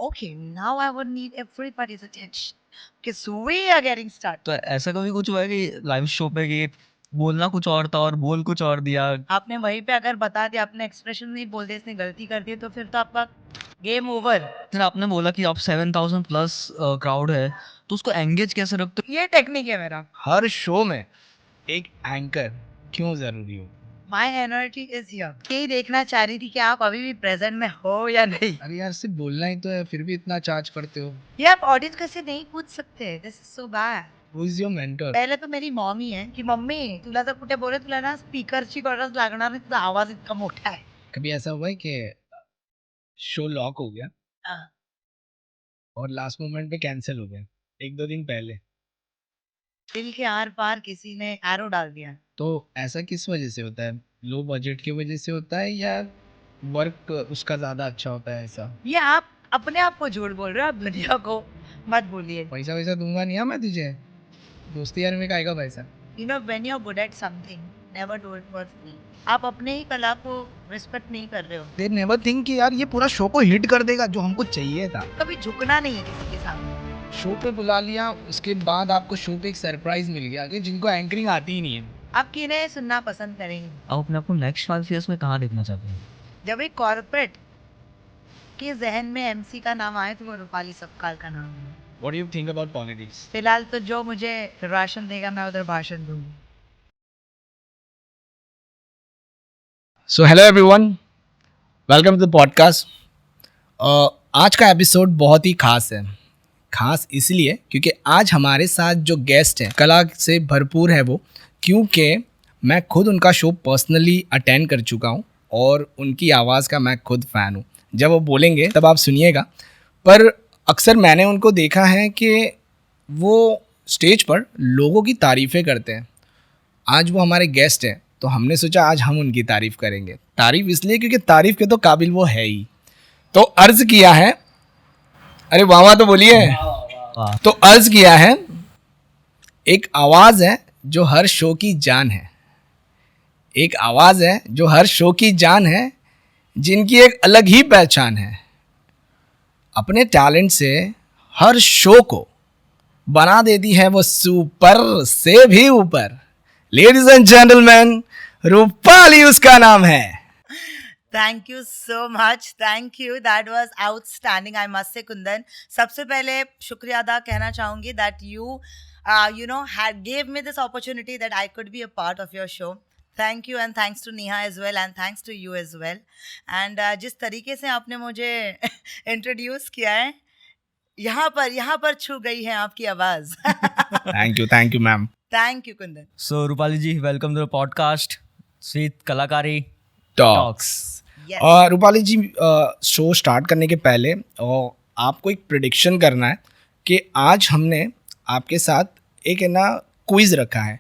Okay, now I would need everybody's attention because we are getting started. तो ऐसा कभी कुछ हुआ है कि लाइव शो पे कि बोलना कुछ और था और बोल कुछ और दिया? आपने वहीं पे अगर बता दिया, अपने एक्सप्रेशन नहीं बोल दिया, इसने गलती कर दी, तो फिर तो आपका गेम ओवर। फिर आपने बोला कि आप 7000 प्लस क्राउड है, तो उसको एंगेज कैसे रखते हो? ये टेक्निक है मेरा। हर शो में एक एंकर क्यों जरूरी हो? My energy is here. यही देखना चाह रही थी कि आप अभी भी प्रेजेंट में हो या नहीं। अरे यार सिर्फ बोलना ही तो है, फिर भी इतना चार्ज करते हो। ये आप ऑडियंस कैसे नहीं पूछ सकते? This is so bad. Who is your mentor? पहले तो मेरी मॉम ही है की मम्मी तुला जर कुठे बोले तुला ना स्पीकरची गरज लागणार नाही, तुझा आवाज इतका मोठा आहे. कभी ऐसा हुआ है कि शो लॉक हो गया हाँ. और लास्ट मोमेंट पे कैंसिल हो गया, एक दो दिन पहले? दिल के आर पार किसी ने एरो डाल दिया. तो ऐसा किस वजह से होता है? लो बजट की वजह से होता है या वर्क उसका ज्यादा अच्छा होता है? ऐसा ये आप अपने आप को झूठ बोल रहे हो, आप दुनिया को मत बोलिए. पैसा वैसा दूंगा नहीं मैं तुझे, दोस्ती यार में काएगा पैसा। You know, when you're good at something, never do it for free. आप अपने ही कला को रिस्पेक्ट नहीं कर रहे हो. दे नेवर थिंक कि यार ये पूरा शो को हिट कर देगा जो हमको चाहिए था। कभी झुकना नहीं है किसी के सामने. शो पे बुला लिया, उसके बाद आपको शो पे एक सरप्राइज मिल गया कि जिनको एंकरिंग आती ही नहीं है। आप किन्हें सुनना पसंद करेंगे? आप अपने आप को नेक्स्ट 5 इयर्स में कहाँ देखना चाहते हैं? जब एक कॉर्पोरेट के जहन में एमसी का नाम आए तो वो रूपाली सबकाल का नाम है. What do you think about politics? फिलहाल तो जो मुझे राशन देगा मैं उधर भाषण दूंगी. So hello everyone, welcome to the podcast. आज का एपिसोड बहुत ही खास है। खास इसलिए क्योंकि आज हमारे साथ जो गेस्ट हैं कला से भरपूर है वो, क्योंकि मैं खुद उनका शो पर्सनली अटेंड कर चुका हूँ और उनकी आवाज़ का मैं खुद फ़ैन हूँ। जब वो बोलेंगे तब आप सुनिएगा, पर अक्सर मैंने उनको देखा है कि वो स्टेज पर लोगों की तारीफ़ें करते हैं। आज वो हमारे गेस्ट हैं तो हमने सोचा आज हम उनकी तारीफ़ करेंगे। तारीफ़ इसलिए क्योंकि तारीफ़ के तो काबिल वो है ही। तो अर्ज़ किया है, अरे वाह तो बोलिए, तो अर्ज़ किया है, एक आवाज़ है जो हर शो की जान है, एक आवाज़ है जो हर शो की जान है, जिनकी एक अलग ही पहचान है। अपने टैलेंट से हर शो को बना देती है वो सुपर से भी ऊपर। लेडीज एंड जेंटलमैन, रूपाली उसका नाम है। Thank you so much, thank you, that was outstanding, I must say. Kundan, सबसे पहले शुक्रिया अदा कहना चाहूँगी that you had gave me this opportunity that I could be a part of your show. Thank you and thanks to Neha as well and thanks to you as well. And जिस तरीके से आपने मुझे introduce किया है, यहाँ पर छू गई है आपकी आवाज़. Thank you ma'am. Thank you Kundan. So Rupali ji, welcome to the podcast sweet Kalakari talks. Yes. और रूपाली जी, शो स्टार्ट करने के पहले आपको एक प्रेडिक्शन करना है कि आज हमने आपके साथ एक है ना क्विज़ रखा है,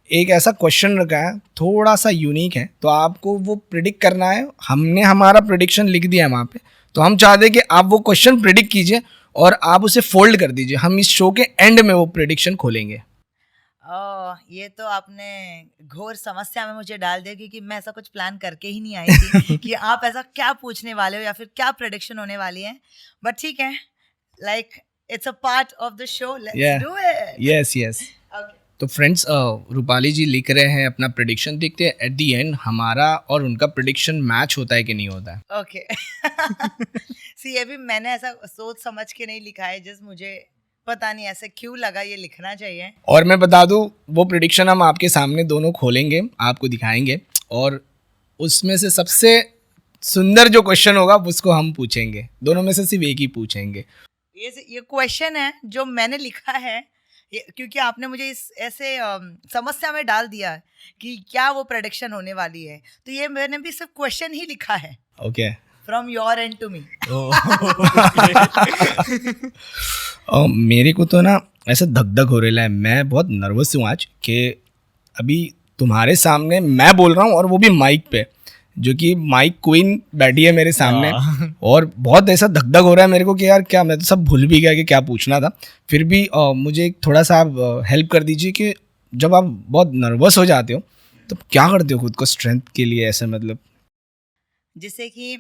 एक ऐसा क्वेश्चन रखा है थोड़ा सा यूनिक है, तो आपको वो प्रिडिक्ट करना है। हमने हमारा प्रेडिक्शन लिख दिया है वहाँ पे, तो हम चाहते हैं कि आप वो क्वेश्चन प्रिडिक्ट कीजिए और आप उसे फोल्ड कर दीजिए। हम इस शो के एंड में वो प्रेडिक्शन खोलेंगे। ये तो आपने घोर समस्या में मुझे डाल दिया, क्योंकि मैं ऐसा कुछ प्लान करके ही नहीं आई थी कि आप ऐसा क्या पूछने वाले हो या फिर क्या प्रेडिक्शन होने वाली है. बट ठीक है, like it's a part of the show, let's do it. Yes. तो फ्रेंड्स, रूपाली जी लिख रहे हैं अपना प्रेडिक्शन, देखते हैं एट दी एंड हमारा और उनका प्रेडिक्शन मैच होता है कि नहीं होता है। ओके. सी, ये भी मैंने ऐसा सोच समझ के नहीं लिखा है, जस्ट मुझे पता नहीं ऐसे क्यों लगा ये लिखना चाहिए. और मैं बता दूं, वो प्रेडिक्शन हम आपके सामने दोनों खोलेंगे, आपको दिखाएंगे और उसमें से सबसे सुंदर जो क्वेश्चन होगा उसको हम पूछेंगे। दोनों में से सिर्फ एक ही पूछेंगे। ये क्वेश्चन है जो मैंने लिखा है, क्योंकि आपने मुझे इस ऐसे समस्या में डाल दिया है कि क्या वो प्रेडिक्शन होने वाली है, तो ये मैंने भी सिर्फ क्वेश्चन ही लिखा है. Okay. From your end to me. मेरे को तो ना ऐसा धक धक हो रहा है, मैं बहुत नर्वस हूँ आज कि अभी तुम्हारे सामने मैं बोल रहा हूँ और वो भी माइक पे, जो कि माइक क्वीन बैठी है मेरे सामने, और बहुत ऐसा धक धक हो रहा है मेरे को कि यार क्या, मैं तो सब भूल भी गया कि क्या पूछना था। फिर भी मुझे थोड़ा सा आप हेल्प कर दीजिए कि जब आप बहुत नर्वस हो जाते हो तो क्या करते हो खुद को स्ट्रेंथ के लिए, ऐसा मतलब जिससे कि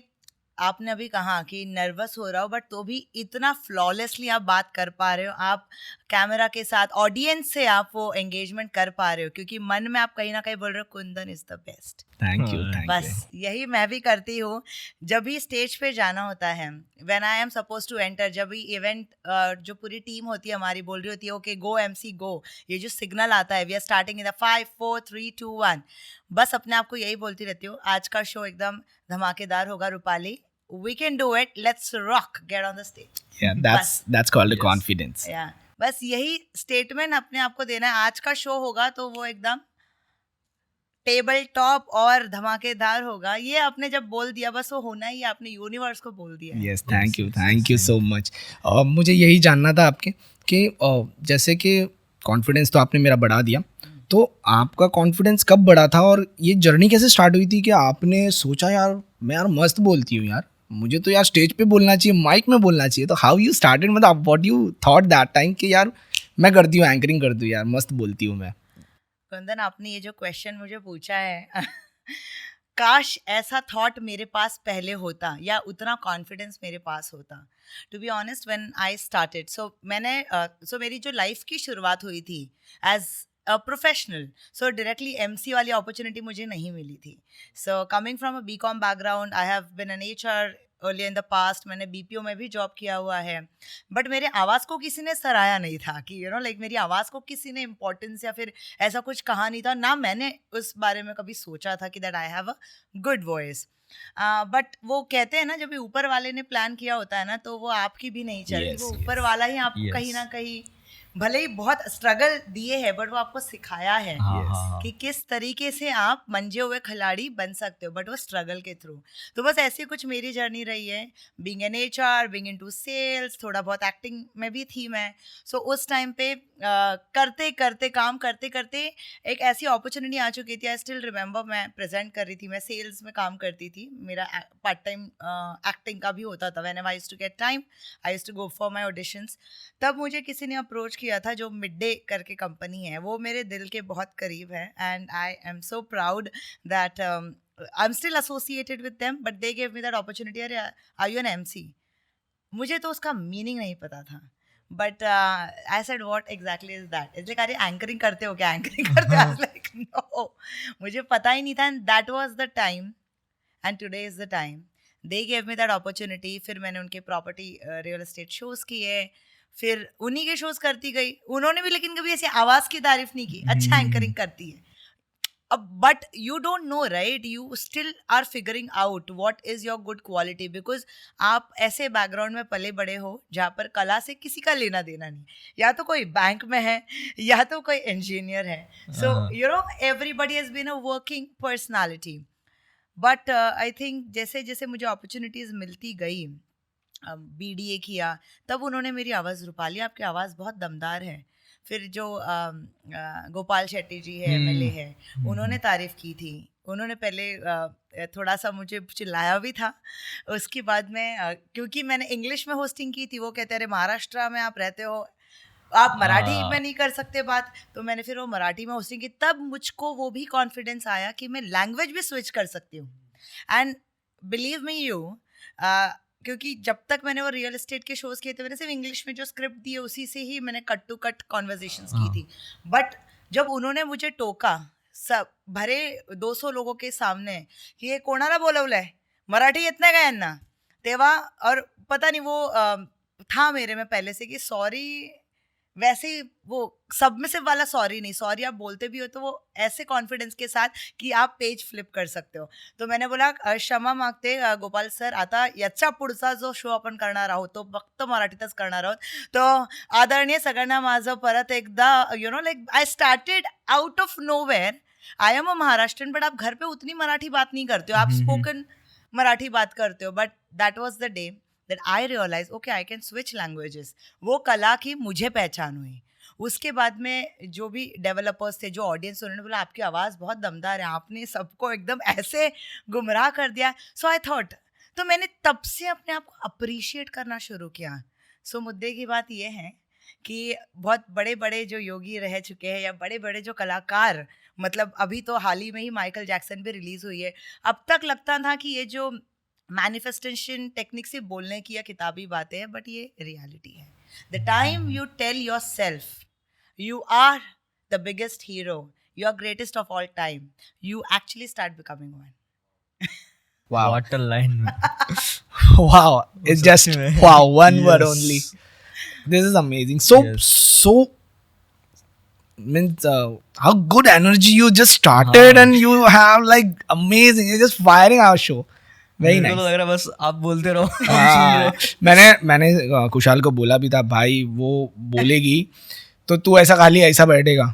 आपने अभी कहा कि नर्वस हो रहा हो बट तो भी इतना फ्लॉलेसली आप बात कर पा रहे हो, आप कैमरा के साथ ऑडियंस से आप वो एंगेजमेंट कर पा रहे हो, क्योंकि मन में आप कहीं ना कहीं बोल रहे हो Kundan is the best. Thank you, हाँ, थैंक यू। बस यही मैं भी करती हूँ जब भी स्टेज पे जाना होता है, when I am suppose to enter, जब भी इवेंट जो पूरी टीम होती है हमारी बोल रही होती है ओके गो एमसी गो, ये जो सिग्नल आता है we are starting in the 5 4 3 2 1, बस अपने आप को यही बोलती रहती हूँ आज का शो एकदम धमाकेदार होगा Rupali, we can do it, let's rock, get on the stage. Yeah, बस that's called the Yes. confidence. या बस यही स्टेटमेंट अपने आप को देना है, आज का शो होगा तो वो एकदम टेबल टॉप और धमाकेदार होगा, ये आपने जब बोल दिया बस वो होना ही है, आपने यूनिवर्स को बोल दिया है। Yes, thank you so much. मुझे यही जानना था आपके कि जैसे कि कॉन्फिडेंस तो आपने मेरा बढ़ा दिया, तो आपका कॉन्फिडेंस कब बढ़ा था और ये जर्नी कैसे स्टार्ट हुई थी कि आपने सोचा यार मैं यार मस्त बोलती हूँ यार, मुझे तो यार स्टेज पे बोलना चाहिए, माइक में बोलना चाहिए, तो हाउ यू स्टार्टेड, मतलब what you thought that time कि यार मैं करती हूँ, एंकरिंग करती हूँ यार, मस्त बोलती हूँ मैं। कुंदन आपने ये जो क्वेश्चन मुझे पूछा है काश ऐसा थॉट मेरे पास पहले होता या उतना कॉन्फिडेंस मेरे पास होता। To be honest when I started, so मेरी जो लाइफ की शुरुआत हुई थी as professional, so directly MC वाली अपॉर्चुनिटी मुझे नहीं मिली थी। So coming from a BCom background, I have been an HR earlier in the past, मैंने बीपीओ में भी जॉब किया हुआ है, बट मेरे आवाज़ को किसी ने सराहा नहीं था कि लाइक मेरी आवाज़ को किसी ने इम्पोर्टेंस या फिर ऐसा कुछ कहा नहीं था, ना मैंने उस बारे में कभी सोचा था कि that I have a good voice. But वो कहते हैं ना जब भी ऊपर वाले ने प्लान किया होता है ना तो वो आपकी भी नहीं चलती, Yes, वो yes. ऊपर वाला ही आपको Yes. कहीं ना कहीं भले ही बहुत स्ट्रगल दिए है बट वो आपको सिखाया है हाँ, Yes. हाँ, हाँ। कि किस तरीके से आप मंजे हुए खिलाड़ी बन सकते हो, बट वो स्ट्रगल के थ्रू। तो बस ऐसी कुछ मेरी जर्नी रही है, being an HR, being into sales, थोड़ा बहुत एक्टिंग में भी थी मैं। सो उस टाइम पे करते करते काम करते करते एक ऐसी अपॉर्चुनिटी आ चुकी थी, आई स्टिल रिमेंबर, मैं प्रेजेंट कर रही थी, मैं सेल्स में काम करती थी, मेरा पार्ट टाइम एक्टिंग का भी होता था। Whenever I used to get time I used to go for my auditions. तब मुझे किसी ने अप्रोच किया था, जो मिड डे करके कंपनी है, वो मेरे दिल के बहुत करीब है and I am so proud that I am still associated with them, but they gave me that opportunity. अरे आर यू एन एमसी? मुझे तो उसका मीनिंग नहीं पता था, but I said what exactly is that? It's like अरे anchoring करते हो क्या? एंकरिंग करते हो? आई वाज लाइक नो, मुझे पता ही नहीं था, and that was the time and today is the time they gave me that opportunity. फिर मैंने उनके प्रॉपर्टी रियल एस्टेट शोज किए, फिर उन्हीं के शोज करती गई, उन्होंने भी लेकिन कभी ऐसी आवाज़ की तारीफ नहीं की, अच्छा एंकरिंग करती है। अब but you don't know right, you still are figuring out what is your good quality, because आप ऐसे बैकग्राउंड में पले बड़े हो जहाँ पर कला से किसी का लेना देना नहीं, या तो कोई बैंक में है या तो कोई इंजीनियर है। So everybody has been a working personality, but I think जैसे जैसे मुझे अपॉर्चुनिटीज़ मिलती गई, बीडीए किया, तब उन्होंने मेरी आवाज़, रूपाली आपकी आवाज़ बहुत दमदार है। फिर जो गोपाल शेट्टी जी है, एमएलए है, उन्होंने तारीफ़ की थी। उन्होंने पहले थोड़ा सा मुझे चिल्लाया भी था, उसके बाद में क्योंकि मैंने इंग्लिश में होस्टिंग की थी, वो कहते अरे महाराष्ट्र में आप रहते हो, आप मराठी में नहीं कर सकते बात, तो मैंने फिर वो मराठी में होस्टिंग की। तब मुझको वो भी कॉन्फिडेंस आया कि मैं लैंग्वेज भी स्विच कर सकती हूँ। एंड बिलीव मी यू, क्योंकि जब तक मैंने वो रियल एस्टेट के शोज़ किए थे, मैंने सिर्फ इंग्लिश में जो स्क्रिप्ट दी है उसी से ही मैंने कट टू कट कॉन्वर्जेशंस की थी। बट जब उन्होंने मुझे टोका सब भरे 200 लोगों के सामने की हे कोणाला बोलवलंय, मराठी येत नाही का यांना, तेव्हा और पता नहीं वो था मेरे में पहले से कि सॉरी, वैसे ही वो सबमिसिव वाला सॉरी नहीं, सॉरी आप बोलते भी हो तो वो ऐसे कॉन्फिडेंस के साथ कि आप पेज फ्लिप कर सकते हो। तो मैंने बोला क्षमा मागते गोपाल सर, आता याच्या पुढचा जो शो आपण करणार आहोत तो फक्त मराठीतच करणार आहोत। तो आदरणीय सगळ्यांना माझं परत एकदा like I started out of nowhere, I am a Maharashtrian, but आप घर पे उतनी मराठी बात नहीं करते हो, आप स्पोकन मराठी बात करते हो। But that was the day that I realized, okay, I can switch languages. वो कला की मुझे पहचान हुई। उसके बाद में जो भी डेवलपर्स थे, जो ऑडियंस, उन्होंने बोला आपकी आवाज़ बहुत दमदार है, आपने सबको एकदम ऐसे गुमराह कर दिया। सो आई थॉट, तो मैंने तब से अपने आप को अप्रिशिएट करना शुरू किया। सो मुद्दे की बात ये है कि बहुत बड़े बड़े जो योगी रह चुके हैं या बड़े बड़े जो कलाकार, मतलब अभी तो हाल ही में ही माइकल जैक्सन भी रिलीज़ हुई है, अब तक लगता था कि ये जो मैनिफेस्टेशन टेक्निक से बोलने की या किताबी बातें हैं, बट ये रियलिटी है. The time you tell yourself you are the biggest hero, you are greatest of all time, you actually start becoming one. Wow. What a line. Wow. It's just सच्ची में. wow. One word Yes. only. This is amazing. So Yes. means how good energy you just started and you have like amazing. You're just firing our show. Very मेरे को nice. तो लग रहा है बस आप बोलते रहो. हम सुन हाँ, रहे. मैंने कुशाल को बोला भी था भाई वो बोलेगी तो तू ऐसा खाली ऐसा बैठेगा.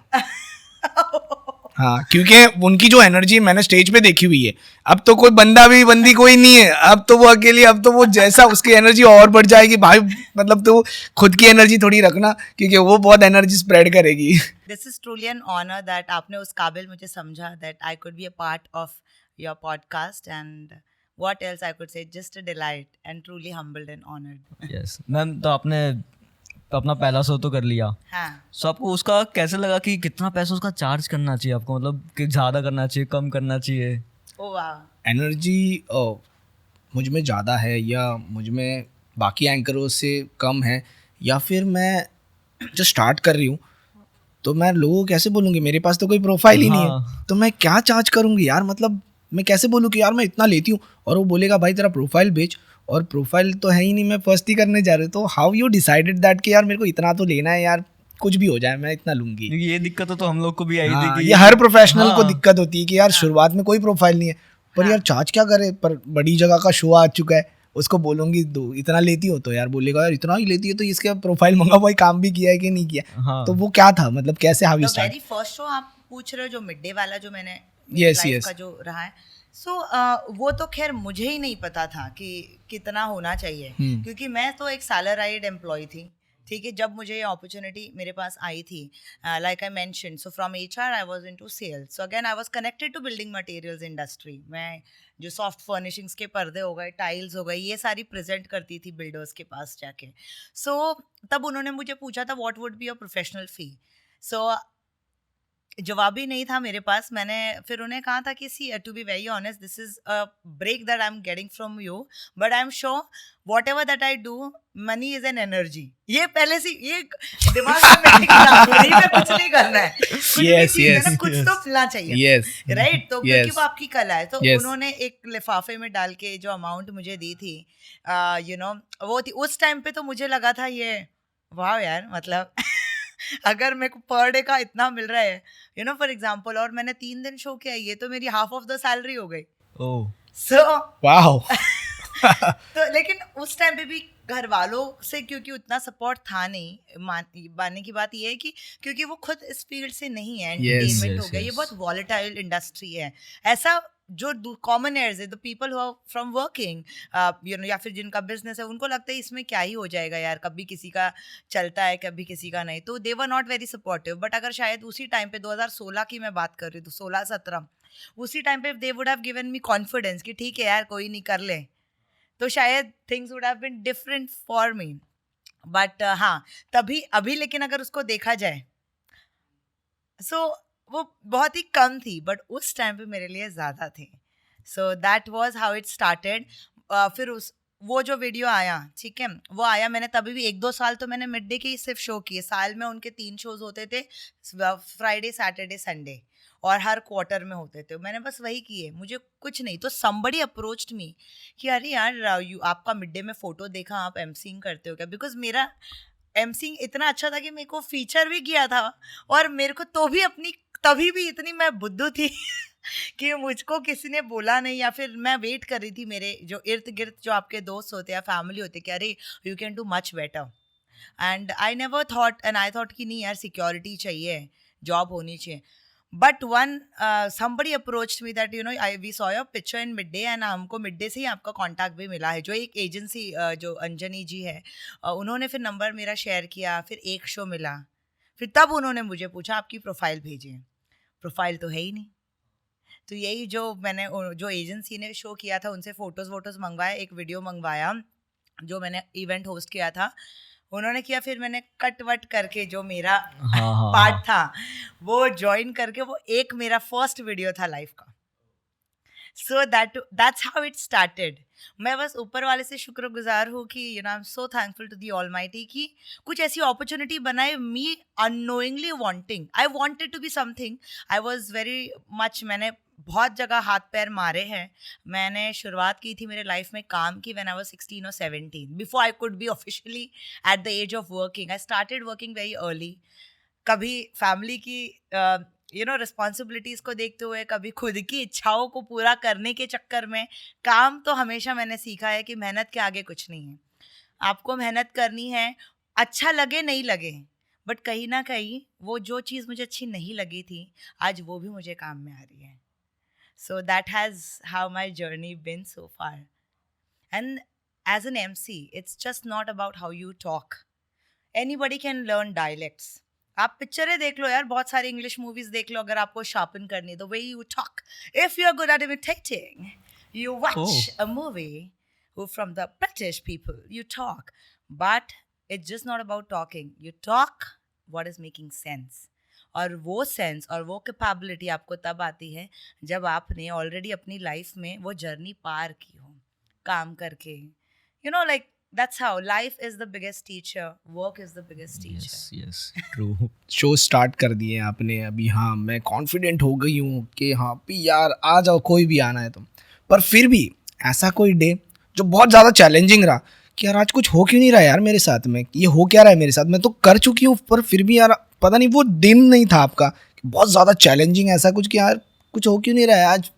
हाँ क्योंकि उनकी जो एनर्जी मैंने स्टेज पे देखी हुई है. अब तो कोई बंदी कोई नहीं है. अब तो वो अकेली. अब तो वो जैसा उसकी एनर्जी और बढ़ जाएगी भाई. मतलब तो खुद की एनर्जी थोड़ी रखना क्योंकि वो बहुत एनर्जी स्प्रेड करेगी. This is truly an honor that आपने उस काबिल मुझे समझा, that I could be a part of your podcast, and what else I could say, just a delight and truly humbled and honored. Yes. Ma'am तो आपने अपना पहला show तो कर लिया. हाँ. सो आपको उसका कैसे लगा कि कितना पैसा उसका चार्ज करना चाहिए आपको, मतलब कि ज़्यादा करना चाहिए, कम करना चाहिए? Oh wow. एनर्जी मुझ में ज़्यादा है या मुझ में बाकी एंकरों से कम है या फिर मैं जो स्टार्ट कर रही हूँ तो मैं लोगों को कैसे बोलूँगी. मेरे पास तो कोई प्रोफाइल ही नहीं है. हाँ. तो मैं क्या चार्ज करूँगी यार. मतलब मैं कैसे बोलूँ कि यार मैं इतना लेती हूँ और वो बोलेगा भाई तेरा प्रोफाइल बेच, और प्रोफाइल तो है ही नहीं. मैं फर्स्ट ही करने जा रही हूँ. तो हाउ यू डिसाइडेड दैट कि यार मेरे को इतना तो लेना है यार, कुछ भी हो जाए मैं इतना लूँगी. क्योंकि ये दिक्कत तो हम लोग को भी आई थी हाँ, कि ये हर प्रोफेशनल को हाँ. दिक्कत होती है कि यार शुरुआत में कोई प्रोफाइल नहीं है पर यार चार्ज क्या करे. पर बड़ी जगह का शो आ चुका है, उसको बोलूंगी दो इतना लेती हो तो यार बोलेगा यार इतना ही लेती है तो इसका प्रोफाइल मंगा भाई काम भी किया है कि नहीं किया. हाँ. तो वो क्या था, मतलब कैसे how you The start. very first show आप पूछ रहे हो जो मिड डे वाला जो मैंने Yes, live yes. का जो रहा है. सो वो तो खैर मुझे ही नहीं पता था कि कितना होना चाहिए, क्योंकि मैं तो एक सैलराइड एम्प्लॉय थी. ठीक है, जब मुझे ये अपॉर्चुनिटी मेरे पास आई थी, like I mention, so from HR I was into sales. So again I was connected to building materials industry. मैं जो सॉफ्ट फर्निशिंग्स के पर्दे हो गए, टाइल्स हो गए, ये सारी प्रेजेंट करती थी बिल्डर्स के पास जाके. सो तब उन्होंने मुझे पूछा था what would be your professional fee. So जवाब ही नहीं था मेरे पास. मैंने फिर उन्हें कहा था कि see to be very honest this is a break that I am getting from you, but I am sure whatever that I do money is an energy. ये पहले से ये दिमाग में कुछ नहीं करना है. कुछ भी Yes, चीज़ है yes, ना, कुछ तो मिलना चाहिए. Yes right. तो क्योंकि वो आपकी कला है. तो Yes. उन्होंने एक लिफाफे में डाल के जो अमाउंट मुझे दी थी, यू नो, वो थी उस टाइम पे. तो मुझे लगा था ये वाह यार, मतलब अगर मेरे को पर डे का इतना मिल रहा है, यू नो, फॉर एग्जांपल, और मैंने 3 दिन शो किया, ये तो मेरी हाफ ऑफ द सैलरी हो गई. ओह. So wow. तो लेकिन उस टाइम पे भी घर वालों से क्योंकि उतना सपोर्ट था नहीं. मानने की बात ये है कि क्योंकि वो खुद इस फील्ड से नहीं है, एंटरटेनमेंट हो गया, ये बहुत वॉलेटाइल इंडस्ट्री है. ऐसा जो कॉमन एयर्स है, the people who are from working, you know, या फिर जिनका बिजनेस है, उनको लगता है इसमें क्या ही हो जाएगा यार, कभी किसी का चलता है कभी किसी का नहीं. तो they were not very supportive. But अगर शायद उसी टाइम पे 2016 की मैं बात कर रही हूँ, तो 16-17 उसी टाइम पे they would have given me confidence कि ठीक है यार कोई नहीं, कर ले, तो शायद things would have been different for me. But हाँ, तभी अभी लेकिन अगर उसको देखा जाए सो वो बहुत ही कम थी, बट उस टाइम पे मेरे लिए ज़्यादा थी. सो that was how it started. फिर वो जो वीडियो आया, ठीक है, वो आया, मैंने तभी भी 1-2 साल तो मैंने मिड डे के ही सिर्फ शो किए. साल में उनके 3 शोज होते थे, फ्राइडे, सैटरडे, संडे, और हर क्वार्टर में होते थे. मैंने बस वही किए, मुझे कुछ नहीं. तो समबडी अप्रोच्ड मी कि अरे यार आपका मिड डे में फ़ोटो देखा, आप एमसीइंग करते हो क्या? बिकॉज मेरा एमसीइंग इतना अच्छा था कि मेरे को फीचर भी किया था, और मेरे को तो भी अपनी तभी भी इतनी मैं बुद्धू थी कि मुझको किसी ने बोला नहीं, या फिर मैं वेट कर रही थी मेरे जो इर्द गिर्द जो आपके दोस्त होते हैं, फैमिली होते, कि अरे you can do much better. And I never thought, and I thought कि नहीं यार, सिक्योरिटी चाहिए, जॉब होनी चाहिए. But one somebody approached me that you know we saw your picture in midday, and हमको midday से ही आपका कांटेक्ट भी मिला है. जो एक एजेंसी जो अंजनी जी है, उन्होंने फिर नंबर मेरा शेयर किया, फिर एक शो मिला, फिर तब उन्होंने मुझे पूछा आपकी प्रोफाइल भेजिए. प्रोफाइल तो है ही नहीं. तो यही जो मैंने जो एजेंसी ने शो किया था उनसे फोटोज़ मंगवाया, एक वीडियो मंगवाया जो मैंने इवेंट होस्ट किया था, उन्होंने किया. फिर मैंने कट वट करके जो मेरा पार्ट था वो ज्वाइन करके, वो एक मेरा फर्स्ट वीडियो था लाइव का. So that's how it started. मैं बस ऊपर वाले से शुक्रगुजार हूँ कि you know I am so thankful to the almighty कि कुछ ऐसी अपॉर्चुनिटी बनाए me unknowingly wanting I wanted to be something I was very much मैंने बहुत जगह हाथ पैर मारे हैं. मैंने शुरुआत की थी मेरे लाइफ में काम की व्हेन आई वाज 16 और 17 before I could be officially at the age of working. I started working very early. कभी फैमिली की यू नो रिस्पॉन्सिबिलिटीज़ को देखते हुए, कभी खुद की इच्छाओं को पूरा करने के चक्कर में काम तो हमेशा मैंने सीखा है कि मेहनत के आगे कुछ नहीं है. आपको मेहनत करनी है, अच्छा लगे नहीं लगे, बट कहीं ना कहीं वो जो चीज़ मुझे अच्छी नहीं लगी थी आज वो भी मुझे काम में आ रही है. So that has how my journey been so far. And as an MC it's just not about how you talk. Anybody can learn dialects. आप पिक्चरें देख लो यार, बहुत सारी इंग्लिश मूवीज देख लो अगर आपको शार्पन करनी है. The way you talk, if you are good at imitating, you watch a movie from the British people, you talk. But it's just not about talking. You talk what is making sense. और वो sense और वो capability आपको तब आती है जब आपने ऑलरेडी अपनी लाइफ में वो जर्नी पार की हो काम करके. You know like that's how life is the biggest teacher, work is the biggest teacher. yes true. Show start कर दिए आपने अभी. हाँ, मैं कॉन्फिडेंट हो गई हूँ कि हाँ भी यार आ जाओ, कोई भी आना है तो. पर फिर भी ऐसा कोई डे जो बहुत ज़्यादा चैलेंजिंग रहा कि यार आज कुछ हो क्यों नहीं रहा यार मेरे साथ में, ये हो क्या रहा है मेरे साथ, मैं तो कर चुकी हूँ पर फिर भी यार पता नहीं वो दिन नहीं था आपका बहुत ज़्यादा चैलेंजिंग, ऐसा कुछ कि यार कुछ हो क्यों नहीं रहा है आज,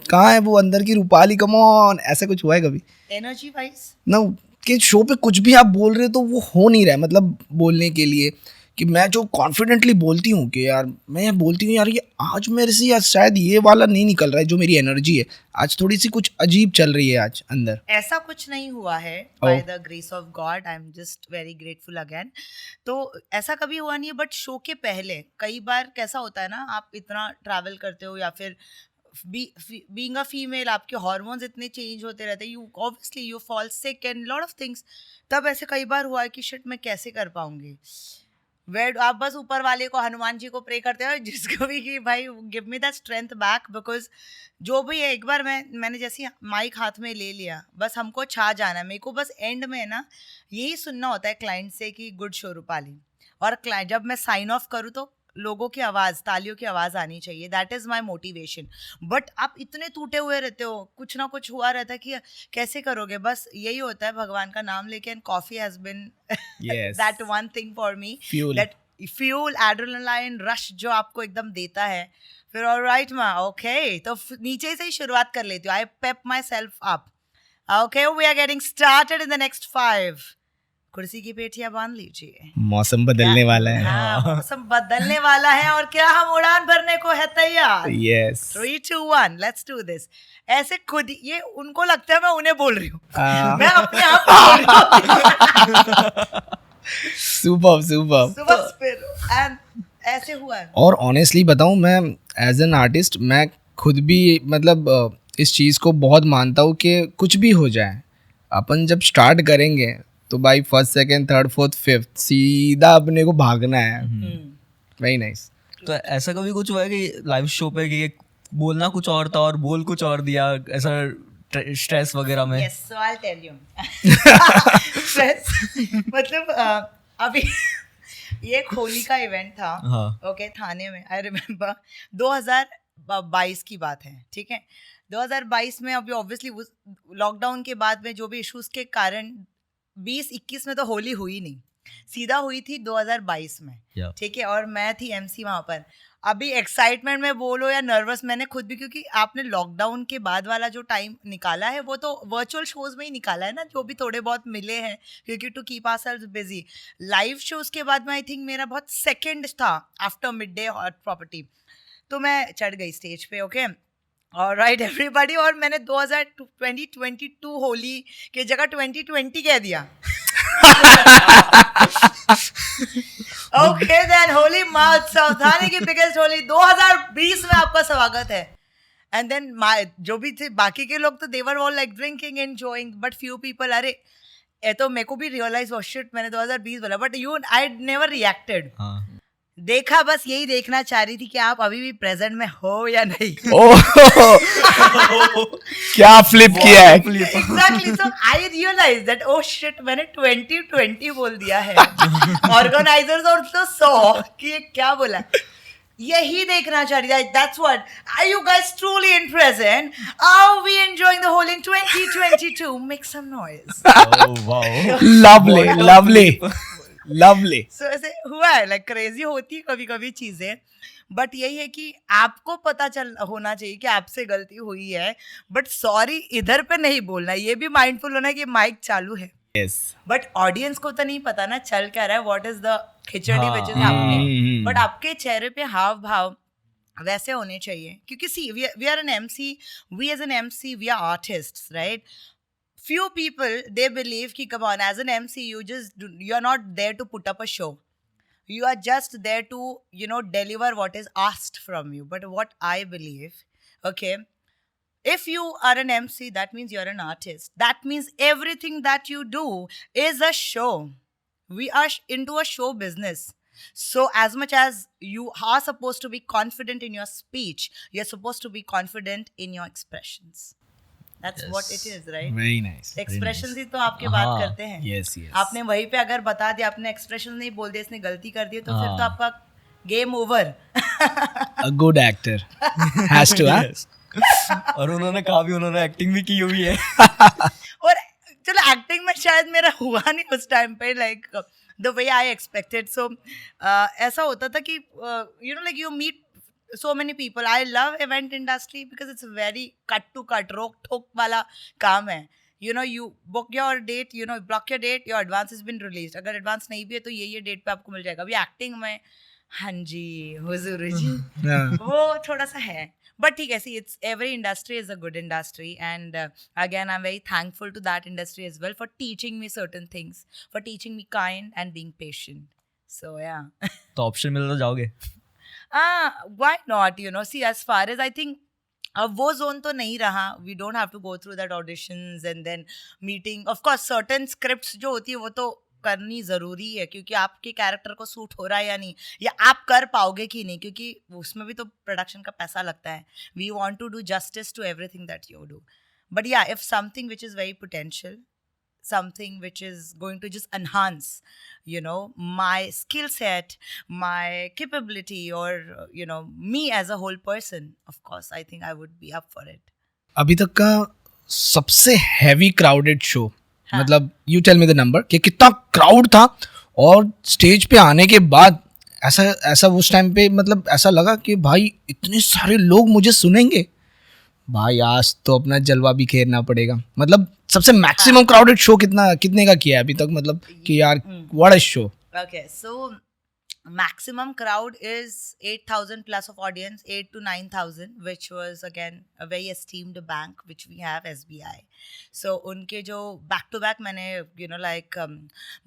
कहाँ है वो अंदर की रूपाली, कम ऑन, ऐसा कुछ हुआ है कभी? Energy wise? ना कि शो पे कुछ भी आप बोल रहे हो तो वो हो नहीं रहा है, मतलब बोलने के लिए कि मैं जो कॉन्फिडेंटली बोलती हूँ कि यार मैं बोलती हूँ यार ये आज मेरे से यार शायद ये वाला नहीं निकल रहा है जो मेरी एनर्जी है, आज थोड़ी सी कुछ अजीब चल रही है आज अंदर. ऐसा कुछ नहीं हुआ है. By the grace of God I am just very grateful again. तो ऐसा कभी हुआ नहीं है. बट शो के पहले कई बार कैसा होता है ना, आप इतना ट्रैवल करते हो या फिर being a female आपके हार्मोन्स इतने चेंज होते रहते हैं, you obviously you fall sick and lot of things. तब ऐसे कई बार हुआ है कि शिट मैं कैसे कर पाऊंगी. वेड आप बस ऊपर वाले को, हनुमान जी को प्रे करते हो जिसको भी कि भाई give me that strength back. Because जो भी है, एक बार मैंने जैसे माइक हाथ में ले लिया, बस हमको छा जाना है. मेरे को बस एंड में ना यही सुनना होता है क्लाइंट से कि गुड शो रूपाली. और जब मैं साइन ऑफ करूँ तो लोगों की आवाज़, तालियों की आवाज़ आनी चाहिए. That is my motivation. But आप इतने टूटे हुए रहते हो, कुछ ना कुछ हुआ रहता है कि कैसे करोगे. बस यही होता है भगवान का नाम लेके. And coffee has been that one thing for me, that fuel, adrenaline rush जो आपको एकदम देता है. फिर ऑलराइट माँ, ओके, तो नीचे से ही शुरुआत कर लेती हूँ. I pep myself up. Okay, we are getting started in the next 5. कुर्सी की पेटियां बांध लीजिए, मौसम बदलने वाला है. हाँ, मौसम बदलने वाला है और क्या हम उड़ान भरने को है तैयार. यस. 3, 2, 1 let's do this. ऐसे खुद ये उनको लगता है मैं उन्हें बोल रही हूँ, मैं अपने आप बोल रही हूँ. सुपर. एंड ऐसे हुआ है. और ऑनेस्टली बताऊँ, मैं एज एन आर्टिस्ट मैं खुद भी मतलब इस चीज़ को बहुत मानता हूँ कि कुछ भी हो जाए, अपन जब स्टार्ट करेंगे तो भाई first, second, third, fourth, fifth सीधा अपने को भागना है. Very nice. तो ऐसा कभी कुछ हुआ है कि लाइव शो पे कि बोलना कुछ और था और बोल कुछ और दिया, ऐसा स्ट्रेस वगैरह में? Yes, so I tell you. Stress मतलब अभी ये एक होली का इवेंट था. ओके, थाने में. आई रिमेम्बर 2022 की बात है, ठीक है. 2022 में अभी ऑब्वियसली लॉकडाउन के बाद में जो भी इश्यूज के कारण 2021 में तो होली हुई नहीं, सीधा हुई थी 2022 में. ठीक है. और मैं थी MC वहाँ पर. अभी एक्साइटमेंट में बोलो या नर्वस, मैंने खुद भी, क्योंकि आपने लॉकडाउन के बाद वाला जो टाइम निकाला है वो तो वर्चुअल शोज में ही निकाला है ना, जो भी थोड़े बहुत मिले हैं, क्योंकि to keep ourselves busy. Live shows के बाद में आई थिंक मेरा बहुत सेकेंड था after mid day hot property. तो मैं चढ़ गई स्टेज पे. Okay, alright everybody. और मैंने 2022 होली के जगह 2020 कह दिया. ओके देन, होली महोत्सव, थाने की बिगेस्ट होली 2020 में आपका स्वागत है. एंड देन जो भी थे बाकी के लोग तो they were all like drinking, enjoying, but few people, अरे ये तो मेरे को भी रियलाइज हो शिट मैंने 2020 बोला, but you I never reacted. देखा, बस यही देखना चाह रही थी कि आप अभी भी प्रेजेंट में हो या नहीं. ओह क्या फ्लिप किया है. Exactly. So I realized that oh shit, मैंने 2020 बोल दिया है. Organizers also saw कि ये क्या बोला. यही देखना चाह रही थी. That's what. Are you guys truly in present? Are we enjoying the whole in 2022? Make some noise. Oh, wow. lovely. So ऐसे हुआ है, like crazy होती है कभी कभी चीजें. बट यही है कि आपको पता चल होना चाहिए कि आपसे गलती हुई है, बट सॉरी इधर पे नहीं बोलना. ये भी माइंडफुल होना है कि माइक चालू है. Yes. बट ऑडियंस को तो नहीं पता ना चल क्या रहा है, what is the khichdi which is हाँ. हैपनिंग. बट आपके चेहरे पे हाव भाव वैसे होने चाहिए, क्योंकि see we are an MC, we as an MC we are artists, right. Few people, they believe ki come on, as an MC you're not there to put up a show. You are just there to, you know, deliver what is asked from you. But what I believe, okay, if you are an MC, that means you're an artist. That means everything that you do is a show. We are into a show business. So as much as you are supposed to be confident in your speech, you're supposed to be confident in your expressions. That's Yes. what it is, right? Very nice. Expression ही तो आपके बात हाँ. करते हैं. Yes, yes. आपने वहीं पे अगर बता दिया, आपने एक्सप्रेशन नहीं बोल दिया, इसने गलती कर दी, तो फिर हाँ. तो आपका game over. A good actor has to. Yes. और उन्होंने कहा भी, उन्होंने एक्टिंग भी की हुई है. और चलो एक्टिंग में शायद मेरा हुआ नहीं उस टाइम पे, like the way I expected. So ऐसा होता था कि you know like you meet so many people. I love event industry because it's very cut to cut, रोक ठोक वाला काम है. You know, you book your date, you know, block your date, your advance has been released. अगर advance नहीं भी है तो ये डेट पे आपको मिल जाएगा. अभी एक्टिंग में हाँ जी हुजूर जी वो थोड़ा सा है. But ठीक है, see, it's every industry is a good industry, and again I'm very thankful to that industry as well for teaching me certain things, for teaching me kind and being patient. So yeah. तो option मिले तो जाओगे. Why not, you know, see, as far as I think अब वो zone तो नहीं रहा. We don't have to go through that auditions and then meeting. Of course certain scripts जो होती है वो तो करनी ज़रूरी है, क्योंकि आपके कैरेक्टर को सूट हो रहा है या नहीं, या आप कर पाओगे कि नहीं, क्योंकि उसमें भी तो प्रोडक्शन का पैसा लगता है. We want to do justice to everything that you do. But या if something which is very potential, something which is going to just enhance, you know, my skill set, my capability, or you know, me as a whole person, of course I think I would be up for it. अभी तक का सबसे heavy crowded show, हाँ. मतलब you tell me the number कि कितना crowd था. और स्टेज पे आने के बाद ऐसा उस टाइम पे मतलब ऐसा लगा कि भाई इतने सारे लोग मुझे सुनेंगे, भाई आज तो अपना जलवा भी खेलना पड़ेगा. मतलब सबसे मैक्सिमम क्राउडेड शो कितने का किया है अभी तक, मतलब कि यार what a show. Okay, so maximum crowd is 8,000 plus of audience, 8 to 9,000, which was again a very esteemed bank which we have, SBI. So उनके जो back to back मैंने you know like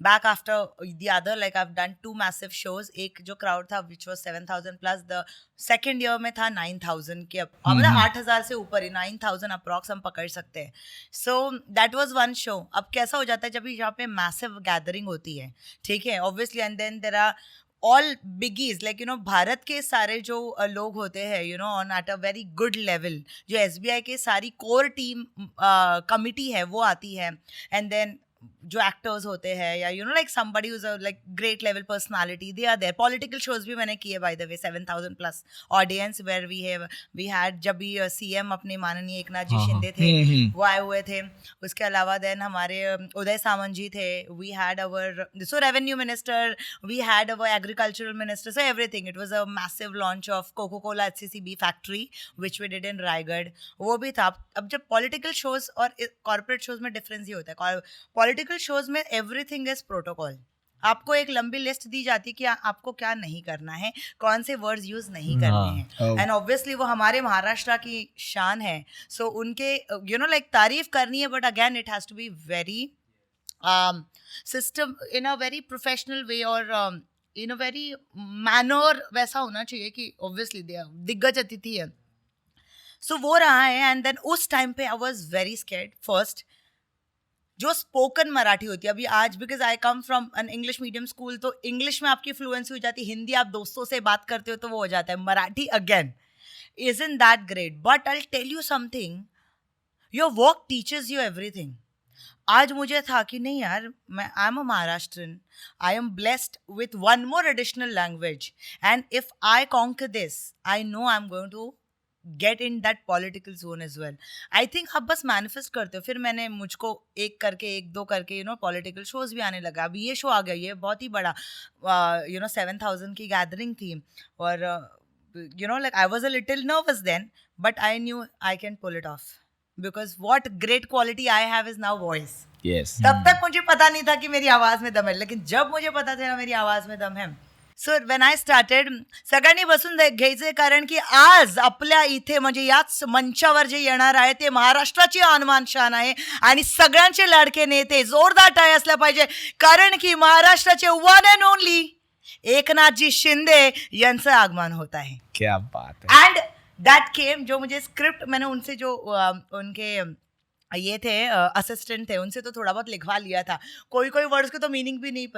back after the other, like I've done 2 massive shows. एक जो crowd था which was 7,000 plus, the second year में था 9,000 के, अब मतलब 8,000 से ऊपर ही 9,000 अप्रॉक्स हम पकड़ सकते हैं. So that was one show. अब कैसा हो जाता है जब यहाँ पे massive gathering होती है, ठीक है, obviously, and then there are all biggies, like you know, Bharat के सारे जो लोग होते हैं, you know, on at a very good level, जो SBI के सारी core team committee है वो आती है, and then जो एक्टर्स होते हैं, या you know like somebody who's a like great level personality, they are there. Political shows भी मैंने किए by the way, 7,000 plus audience where we had, जब भी सीएम अपने माननीय एकनाथ जी शिंदे थे वो आए हुए थे. उसके अलावा देन हमारे उदय सामंत जी थे, we had our so revenue minister, we had our agricultural minister, so everything. It was a massive launch of Coca Cola HCCB factory which we did in Raigad, वो भी था. अब जब पॉलिटिकल शोज और कॉर्पोरेट शोज में difference ही होता है. पॉलिटिकल शोज में एवरीथिंग इज प्रोटोकॉल. आपको एक लंबी लिस्ट दी जाती है कि आपको क्या नहीं करना है, कौन से वर्ड्स यूज नहीं करने हैं. एंड ऑब्वियसली वो हमारे महाराष्ट्र की शान है, सो उनके यू नो लाइक तारीफ करनी है, but again it has to be very system in a very professional way, और इन अ वेरी मैनर वैसा होना चाहिए कि ऑब्वियसली दिग्गज अतिथि है. सो वो रहा है. एंड देन उस टाइम पे I was very scared first. जो स्पोकन मराठी होती है अभी आज, because I come from an English medium school, तो इंग्लिश में आपकी फ्लुएंसी हो जाती है, हिंदी आप दोस्तों से बात करते हो तो वो हो जाता है, Marathi again isn't that great. But I'll tell you something, your work teaches you everything. आज मुझे था कि नहीं यार, मैं I am a Maharashtrian, I am blessed with one more additional language, and if I conquer this I know I am going to get in that political zone as well. I think आप बस manifest करते हो. फिर मैंने मुझको एक दो करके पॉलिटिकल शोज भी आने लगा. अभी ये शो आ गया, ये बहुत ही बड़ा 7,000 की गैदरिंग थी, और like I was a little nervous then, but I knew I can pull it off because what great quality I have is now voice. Yes. तब तक मुझे पता नहीं था कि मेरी आवाज में दम है, लेकिन जब मुझे पता चला मेरी आवाज में दम है, सो व्हेन आय स्टार्टेड, सगळ्यांनी बसून घ्यायचे, कारण की आज आपल्या इथे म्हणजे याच मंचावर जे येणार आहे ते महाराष्ट्राची आनमान शान आहे आणि सगळ्यांचे लाडके नेते जोरदार टाळ्या असल्या पाहिजे, कारण की महाराष्ट्राचे one and only Eknathji Shinde यांचं आगमन होत आहे. क्या बात है. एंड दैट केम, जो मुझे स्क्रिप्ट मैंने उनसे जो उनके ये थे असिस्टेंट थे, उनसे तो थोड़ा बहुत लिखवा लिया था. कोई वर्ड्स की तो मीनिंग भी नहीं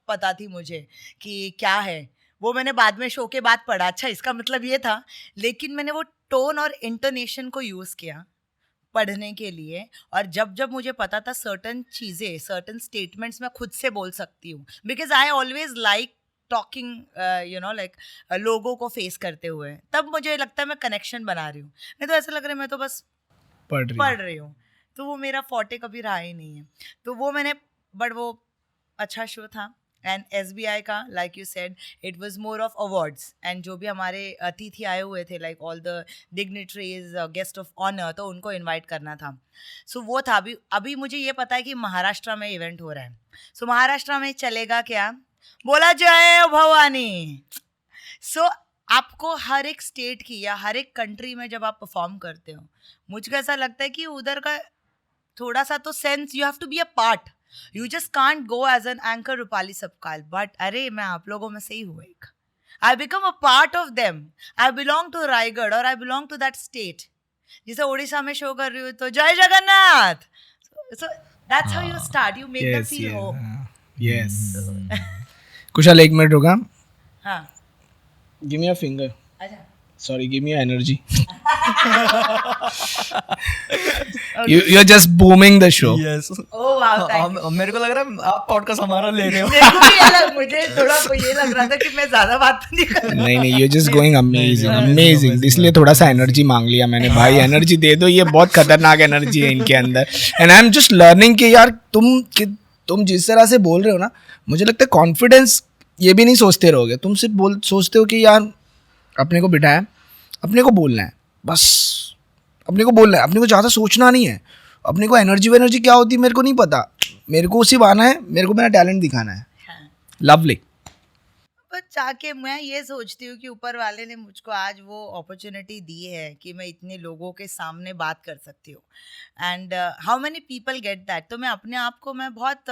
पता थी मुझे कि क्या है. वो मैंने बाद में शो के बाद पढ़ा, अच्छा इसका मतलब ये था. लेकिन मैंने वो टोन और इंटोनेशन को यूज़ किया पढ़ने के लिए, और जब मुझे पता था सर्टन चीज़ें, सर्टन स्टेटमेंट्स मैं खुद से बोल सकती हूँ, because I always like talking like लोगों को फेस करते हुए, तब मुझे लगता है मैं कनेक्शन बना रही हूँ. नहीं तो ऐसा लग रहा है मैं तो बस पढ़ रही हूँ, तो वो मेरा फॉर्टे कभी रहा ही नहीं है. तो वो मैंने, बट वो अच्छा शो था. एंड SBI का, like you said, it was more of awards, and जो भी हमारे अतिथि आए हुए थे, like all the dignitaries, guest of honour, तो उनको इनवाइट करना था. सो वो था. अभी मुझे ये पता है कि महाराष्ट्र में इवेंट हो रहा है. सो महाराष्ट्र में चलेगा क्या, बोला जय भवानी. सो आपको हर एक स्टेट की या हर एक कंट्री में जब आप परफॉर्म करते हो, मुझको ऐसा लगता है कि उधर का थोड़ा सा तो sense, you have to be a part. You just can't go as an anchor Rupali Sabkal, but अरे मैं आप लोगों में से ही हूँ एक. I become a part of them. I belong to Raigarh और I belong to that state. जैसे उड़ीसा में शो कर रही हूँ तो जय Jagannath. So that's how you start, you make them feel home. Yes. Kushal, 1 minute रुका. हाँ, गिव मी अ फिंगर. अच्छा. Sorry, give me your energy. You're just booming the show. Yes. Oh wow, thank you. मेरे को लग रहा है आप podcast हमारा ले रहे हो. मुझे थोड़ा ये लग रहा था कि मैं ज्यादा बात तो नहीं कर रहा. नहीं, you're just going amazing. इसलिए थोड़ा सा एनर्जी मांग लिया मैंने. भाई एनर्जी दे दो, ये बहुत खतरनाक एनर्जी है इनके अंदर. And I am just learning कि यार तुम जिस तरह से बोल रहे हो ना, मुझे लगता है कॉन्फिडेंस ये भी नहीं सोचते रहोगे. तुम सिर्फ सोचते हो कि यार अपने को बिठाया, अपने को बोलना है, बस अपने को बोलना है, अपने को ज़्यादा सोचना नहीं है. अपने को एनर्जी क्या होती है मेरे को नहीं पता, मेरे को सिर्फ आना है, मेरे को मेरा टैलेंट दिखाना है. लवली. पर जाके मैं ये सोचती हूँ कि ऊपर वाले ने मुझको आज वो अपॉर्चुनिटी दी है कि मैं इतने लोगों के सामने बात कर सकती हूँ. And how many people get that. तो मैं अपने आप को, मैं बहुत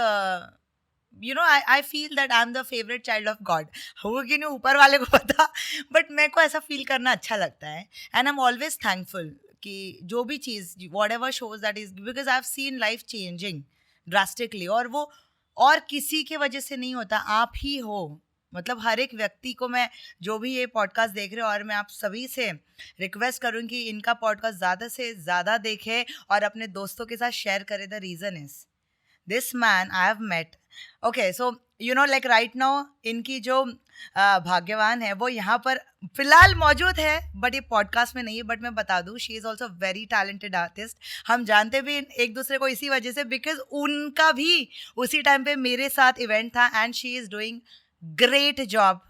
I feel that I'm the favorite child of God. होगा कि नहीं ऊपर वाले को पता, बट मेरे को ऐसा फील करना अच्छा लगता है. And I am always thankful कि जो भी चीज़, whatever shows that is, because I've seen life changing drastically, और वो और किसी के वजह से नहीं होता, आप ही हो. मतलब हर एक व्यक्ति को, मैं जो भी ये पॉडकास्ट देख रहे हो, और मैं आप सभी से रिक्वेस्ट करूँ कि इनका पॉडकास्ट ज़्यादा से ज़्यादा देखें और अपने दोस्तों के साथ शेयर करें. The reason is this man I have met. Okay, so like right now इनकी जो भाग्यवान है वो यहाँ पर फिलहाल मौजूद है, बट ये पॉडकास्ट में नहीं है. बट मैं बता दूँ, she is also very talented artist. हम जानते भी एक दूसरे को इसी वजह से, बिकॉज उनका भी उसी टाइम पे मेरे साथ इवेंट था. And she is doing great job,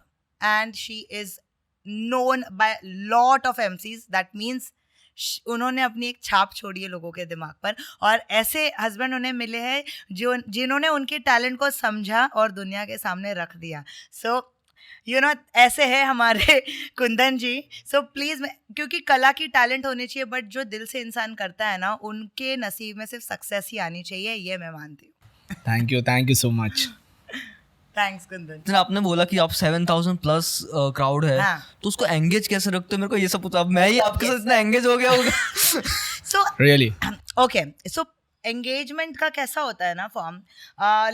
and she is known by lot of MCs. That means उन्होंने अपनी एक छाप छोड़ी है लोगों के दिमाग पर, और ऐसे हस्बैंड उन्हें मिले हैं जिन्होंने उनके टैलेंट को समझा और दुनिया के सामने रख दिया. सो ऐसे है हमारे कुंदन जी. सो प्लीज़, क्योंकि कला की टैलेंट होनी चाहिए, बट जो दिल से इंसान करता है ना, उनके नसीब में सिर्फ सक्सेस ही आनी चाहिए, ये मैं मानती हूँ. Thank you so much. Thanks Kundan. तो आपने बोला कि आप 7,000 प्लस क्राउड है, हाँ. तो उसको एंगेज कैसे रखते हो? मेरे को ये सब पता. अब मैं ही आपके साथ इतना एंगेज हो गया होगा. So really okay, so engagement का कैसा होता है ना form,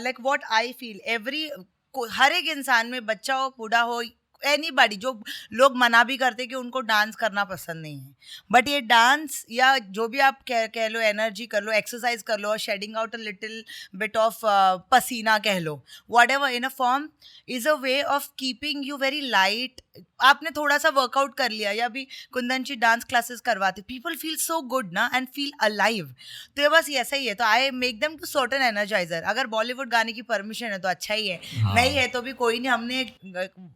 like what I feel हर एक इंसान में, बच्चा हो बूढ़ा हो, एनीबॉडी, जो लोग मना भी करते कि उनको डांस करना पसंद नहीं है, बट ये डांस या जो भी आप कह लो, एनर्जी कर लो, एक्सरसाइज कर लो, shedding out a little bit of पसीना कह लो, whatever, in a form is a way of keeping you very light. आपने थोड़ा सा वर्कआउट कर लिया, या अभी कुंदन जी डांस क्लासेस करवाते, पीपल फील सो गुड ना एंड फील अलाइव. तो ये बस ऐसा ही है. तो I make them to certain energizer. अगर बॉलीवुड गाने की परमिशन है तो अच्छा ही है, नहीं है तो भी कोई नाही. हमने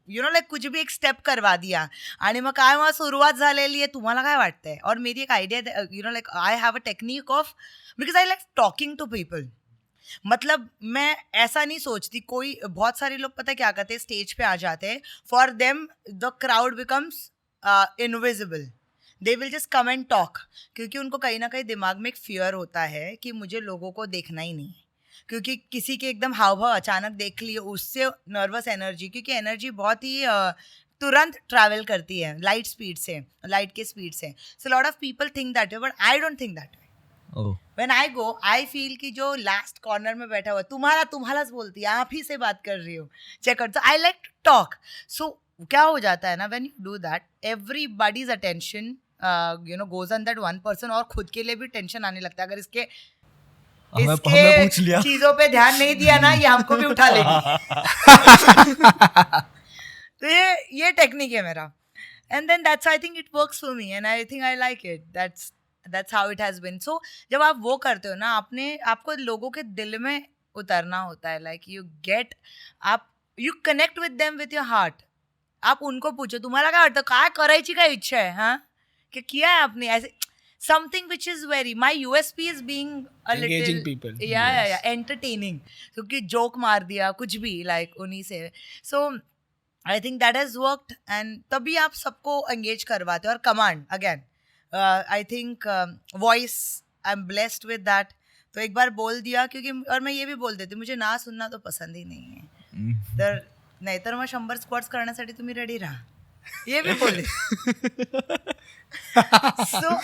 यू नो लाईक कुछ भी एक स्टेप करवा दिया आणि मग काय, मग सुरुवात झालेली आहे. तुम्हाला काय वाटतंय? और मेरी एक idea, you know like I have a technique of, because I like talking to people. मतलब मैं ऐसा नहीं सोचती. कोई बहुत सारे लोग पता है क्या करते हैं, स्टेज पे आ जाते हैं, for them the crowd becomes invisible, they will just come and talk, क्योंकि उनको कहीं ना कहीं दिमाग में एक फियर होता है कि मुझे लोगों को देखना ही नहीं है, क्योंकि किसी के एकदम हाव भाव अचानक देख लिए उससे नर्वस एनर्जी, क्योंकि एनर्जी बहुत ही तुरंत ट्रैवल करती है लाइट स्पीड से, लाइट के स्पीड से. So lot of people think that way, but I don't think that way. When I go, I feel कि जो लास्ट कॉर्नर में बैठा हुआ तुम्हाराच बोलती है, आप ही से बात कर रही हो, चेक कर. I like to talk. So क्या हो जाता है ना, when you do that, everybody's attention you know goes on that one person, और खुद के लिए भी टेंशन आने लगता है. अगर इसके हमें पूछ लिया, चीजों पे ध्यान नहीं दिया ना, ये हमको भी उठा लेगी. तो ये टेक्निक है मेरा. And then that's, I think it works for me and I think I like it. That's how it has been. So जब आप वो करते हो ना, आपको लोगों के दिल में उतरना होता है. Like you connect with them with your heart. आप उनको पूछो तुम्हाला काय वाटतं, काय करायची काय इच्छा है, हाँ कि किया है आपने ऐसे something which is very, my USP is being a Engaging little people. या एंटरटेनिंग, क्योंकि जोक मार दिया कुछ भी, लाइक उन्हीं से. So I think that has worked, and तभी आप सबको एंगेज करवाते हो. और command again, I think voice, I am blessed with that. तो एक बार बोल दिया, क्योंकि और मैं ये भी बोल देती, मुझे ना सुनना तो पसंद ही नहीं है. तर नाहीतर मग 100 स्क्वॉट्स करण्यासाठी तुम्ही रेडी राहा, ये भी बोल दे. So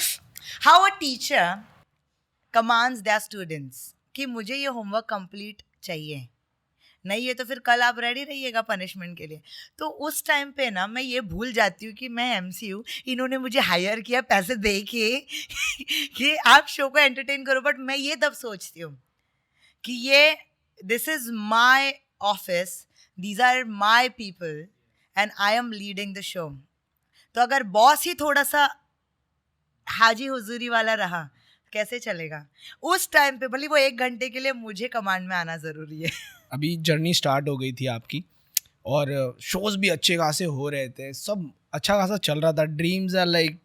how a teacher commands their students कि मुझे ये होमवर्क कंप्लीट चाहिए, नहीं है तो फिर कल आप रेडी रहिएगा पनिशमेंट के लिए. तो उस टाइम पे ना मैं ये भूल जाती हूँ कि मैं MC हूँ, इन्होंने मुझे हायर किया पैसे दे के कि आप शो को एंटरटेन करो. बट मैं ये तब सोचती हूँ कि ये this is my office, these are my people and I am leading the show. तो अगर बॉस ही थोड़ा सा हाजी हुजूरी वाला रहा, कैसे चलेगा? उस टाइम पे भले वो 1 घंटे के लिए मुझे कमांड में आना ज़रूरी है. अभी जर्नी स्टार्ट हो गई थी आपकी, और शोज भी अच्छे खासे हो रहे थे, सब अच्छा खासा चल रहा था, dreams are like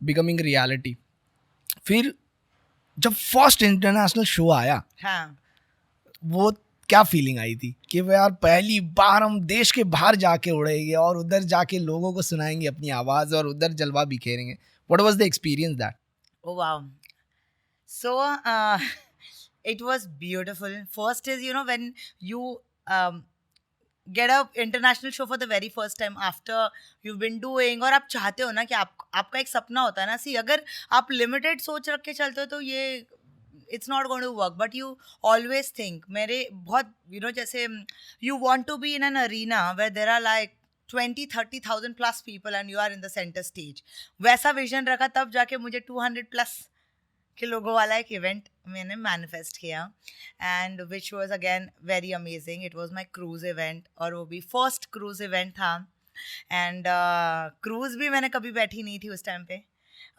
becoming reality. फिर जब फर्स्ट इंटरनेशनल शो आया, हाँ, वो क्या फीलिंग आई थी कि वो यार पहली बार हम देश के बाहर जाके उड़ेंगे और उधर जाके लोगों को सुनाएंगे अपनी आवाज़ और उधर जलवा बिखेरेंगे. What was the experience that? oh wow. So it was beautiful. First is, you know, when you get a international show for the very first time after you've been doing, और आप चाहते हो ना कि आपका एक सपना होता है ना. सी अगर आप लिमिटेड सोच रख के चलते हो तो ये it's not going to work, but you always think, मेरे बहुत, you know, जैसे you want to be in an arena where there are like 20-30,000 plus people and you are in the center stage. वैसा vision रखा, तब जाके मुझे 200 plus के लोगों वाला एक इवेंट मैंने मैनिफेस्ट किया, and which was again very amazing. It was my cruise event, और वो भी फर्स्ट क्रूज़ इवेंट था. एंड क्रूज़ भी मैंने कभी बैठी नहीं थी उस टाइम पे.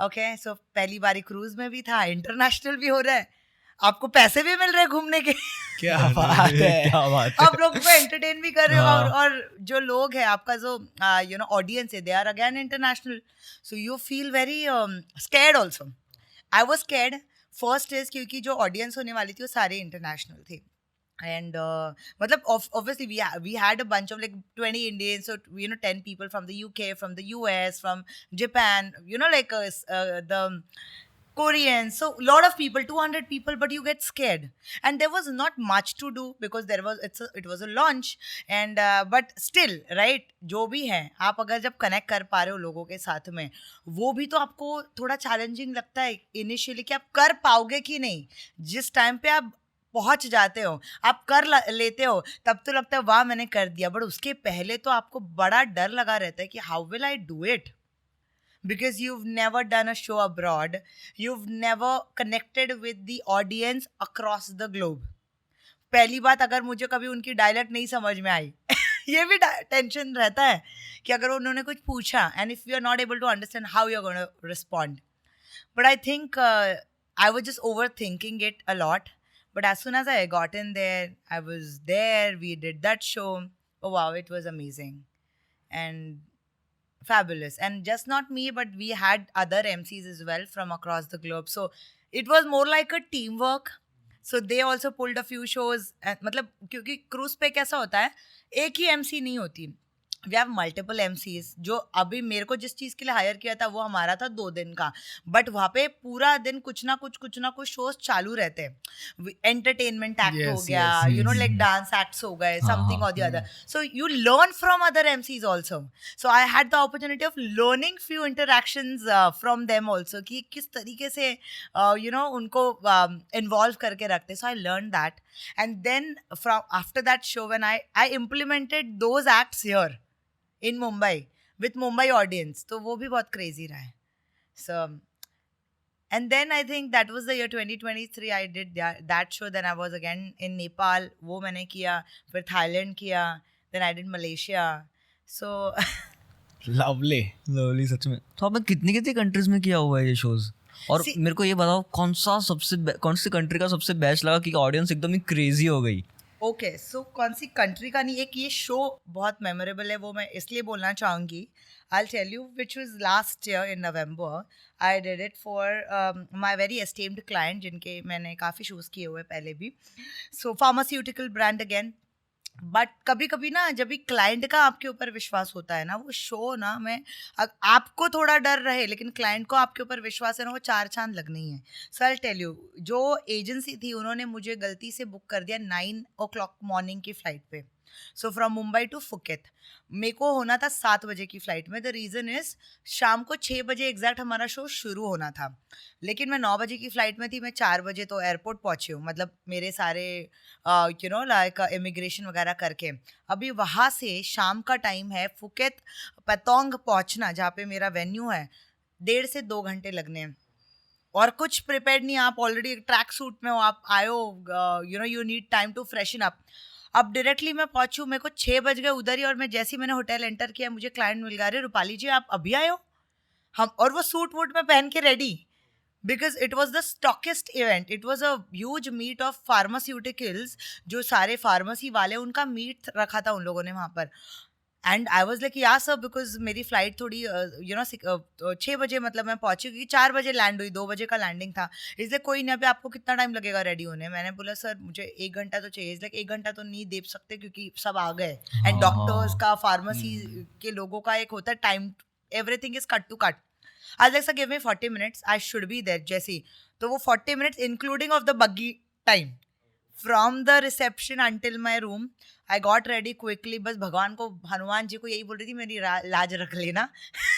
ओके, सो पहली बारी क्रूज़ में भी था, इंटरनेशनल भी हो रहा है, आपको पैसे भी मिल रहे हैं घूमने के. क्या बात है, क्या बात है. आप लोगों को एंटरटेन भी कर रहे हो, और जो लोग हैं, आपका जो यू नो ऑडियंस है, they are again international. So you feel very scared also. I was scared first is क्योंकि जो ऑडियंस होने वाली थी वो सारे इंटरनेशनल थे. And मतलब obviously we had a bunch of like 20 Indians, so you know 10 people from the UK, from the US, from Japan, you know, like the Koreans, so lot of people, 200 people, but you get scared. And there was not much to do because it was a launch, and but still, right, जो भी है, आप अगर जब connect कर पा रहे हो लोगों के साथ में, वो भी तो आपको थोड़ा चैलेंजिंग लगता है इनिशियली कि आप कर पाओगे कि नहीं. जिस टाइम पे आप पहुंच जाते हो, आप कर लेते हो, तब तो लगता है वाह मैंने कर दिया, बट उसके पहले तो आपको बड़ा डर लगा रहता है कि how will I do it, because you've never done a show abroad, you've never connected with the audience across the globe. पहली बात, अगर मुझे कभी उनकी डायलेक्ट नहीं समझ में आई ये भी टेंशन रहता है कि अगर उन्होंने कुछ पूछा, and if you are not able to understand how you're going to respond. But I think I was just overthinking it a lot. But as soon as I got in there, I was there, we did that show. Oh wow, it was amazing. And fabulous. And just not me, but we had other MCs as well from across the globe. So it was more like a teamwork. So they also pulled a few shows. मतलब क्योंकि cruise पे कैसा होता है, एक ही MC नहीं होती, we have multiple MCs. जो अभी मेरे को जिस चीज़ के लिए हायर किया था वो हमारा था 2 दिन का, बट वहाँ पे पूरा दिन कुछ ना कुछ शोज चालू रहते हैं. एंटरटेनमेंट एक्ट हो गया, you know like dance acts हो गए, समथिंग और the other. So you learn from other MCs also. So I had the opportunity of learning few interactions from them also कि किस तरीके से यू नो उनको इन्वॉल्व करके रखते. So I learn that, and then from after that show when I implemented those acts here in Mumbai with Mumbai audience, तो वो भी बहुत crazy रहा है. So and then I think that was the year 2023. I did that show. Then I was again in Nepal, वो मैंने किया, फिर Thailand किया, then I did Malaysia. So lovely सच में. तो आपने कितनी कंट्रीज में किया हुआ है ये शोज? और मेरे को ये बताओ कौन सी कंट्री का सबसे बेस्ट लगा कि ऑडियंस एकदम ही क्रेजी हो गई? ओके, सो कौन सी कंट्री का नहीं, एक ये शो बहुत मेमोरेबल है, वो मैं इसलिए बोलना चाहूँगी. I tell you which was last year in November. I did it for my very esteemed client, जिनके मैंने काफ़ी शोज़ किए हुए पहले भी. So pharmaceutical brand again. But कभी कभी ना, जब भी क्लाइंट का आपके ऊपर विश्वास होता है ना, वो शो ना, मैं आपको थोड़ा डर रहे लेकिन क्लाइंट को आपके ऊपर विश्वास है ना, वो 4 चांद लगनी है. सो आई टेल यू, जो एजेंसी थी उन्होंने मुझे गलती से बुक कर दिया 9 o'clock मॉर्निंग की फ़्लाइट पे. So from Mumbai to Phuket. मेरे को होना था 7 बजे की फ़्लाइट में. द रीज़न इज़ शाम को 6 बजे एग्जैक्ट हमारा शो शुरू होना था, लेकिन मैं 9 बजे की फ़्लाइट में थी. मैं 4 बजे तो एयरपोर्ट पहुँची हूँ, मतलब मेरे सारे यू नो लाइक इमिग्रेशन वगैरह करके. अभी वहाँ से शाम का टाइम है, फुकेत पतोंग पहुँचना जहाँ पे मेरा वेन्यू है, 1.5 से 2 घंटे लगने हैं. और कुछ प्रिपेयर्ड नहीं, आप ऑलरेडी ट्रैक सूट में हो, आप आए हो, you know you need time to freshen up. अब डायरेक्टली मैं पहुंचूँ, मेरे को 6 बज गए उधर ही, और मैं जैसे ही मैंने होटल एंटर किया, मुझे क्लाइंट मिल गया, अरे रूपाली जी आप अभी आए हो. हम, और वो सूट वूट में पहन के ready, because it was the stockist event. It was a huge meet of pharmaceuticals, जो सारे फार्मेसी वाले, उनका मीट रखा था उन लोगों ने वहाँ पर. एंड आई वॉज लाइक या सर, बिकॉज मेरी फ़्लाइट थोड़ी यू नो 6 बजे मतलब मैं पहुंची, क्योंकि 4 बजे लैंड हुई, 2 बजे का लैंडिंग था. इसलिए कोई नहीं, अभी आपको कितना टाइम लगेगा रेडी होने? मैंने बोला सर मुझे 1 घंटा तो चाहिए. इसलिए 1 घंटा तो नहीं दे सकते क्योंकि सब आ गए. एंड डॉक्टर्स का, फार्मेसी के लोगों का एक होता है time, everything is cut to cut. I like sir give me 40 minutes, I should be there. जैसी तो वो 40 minutes including of the buggy time, from the reception until my room. I got ready quickly. बस भगवान को, हनुमान जी को यही बोल रही थी मेरी लाज रख लेना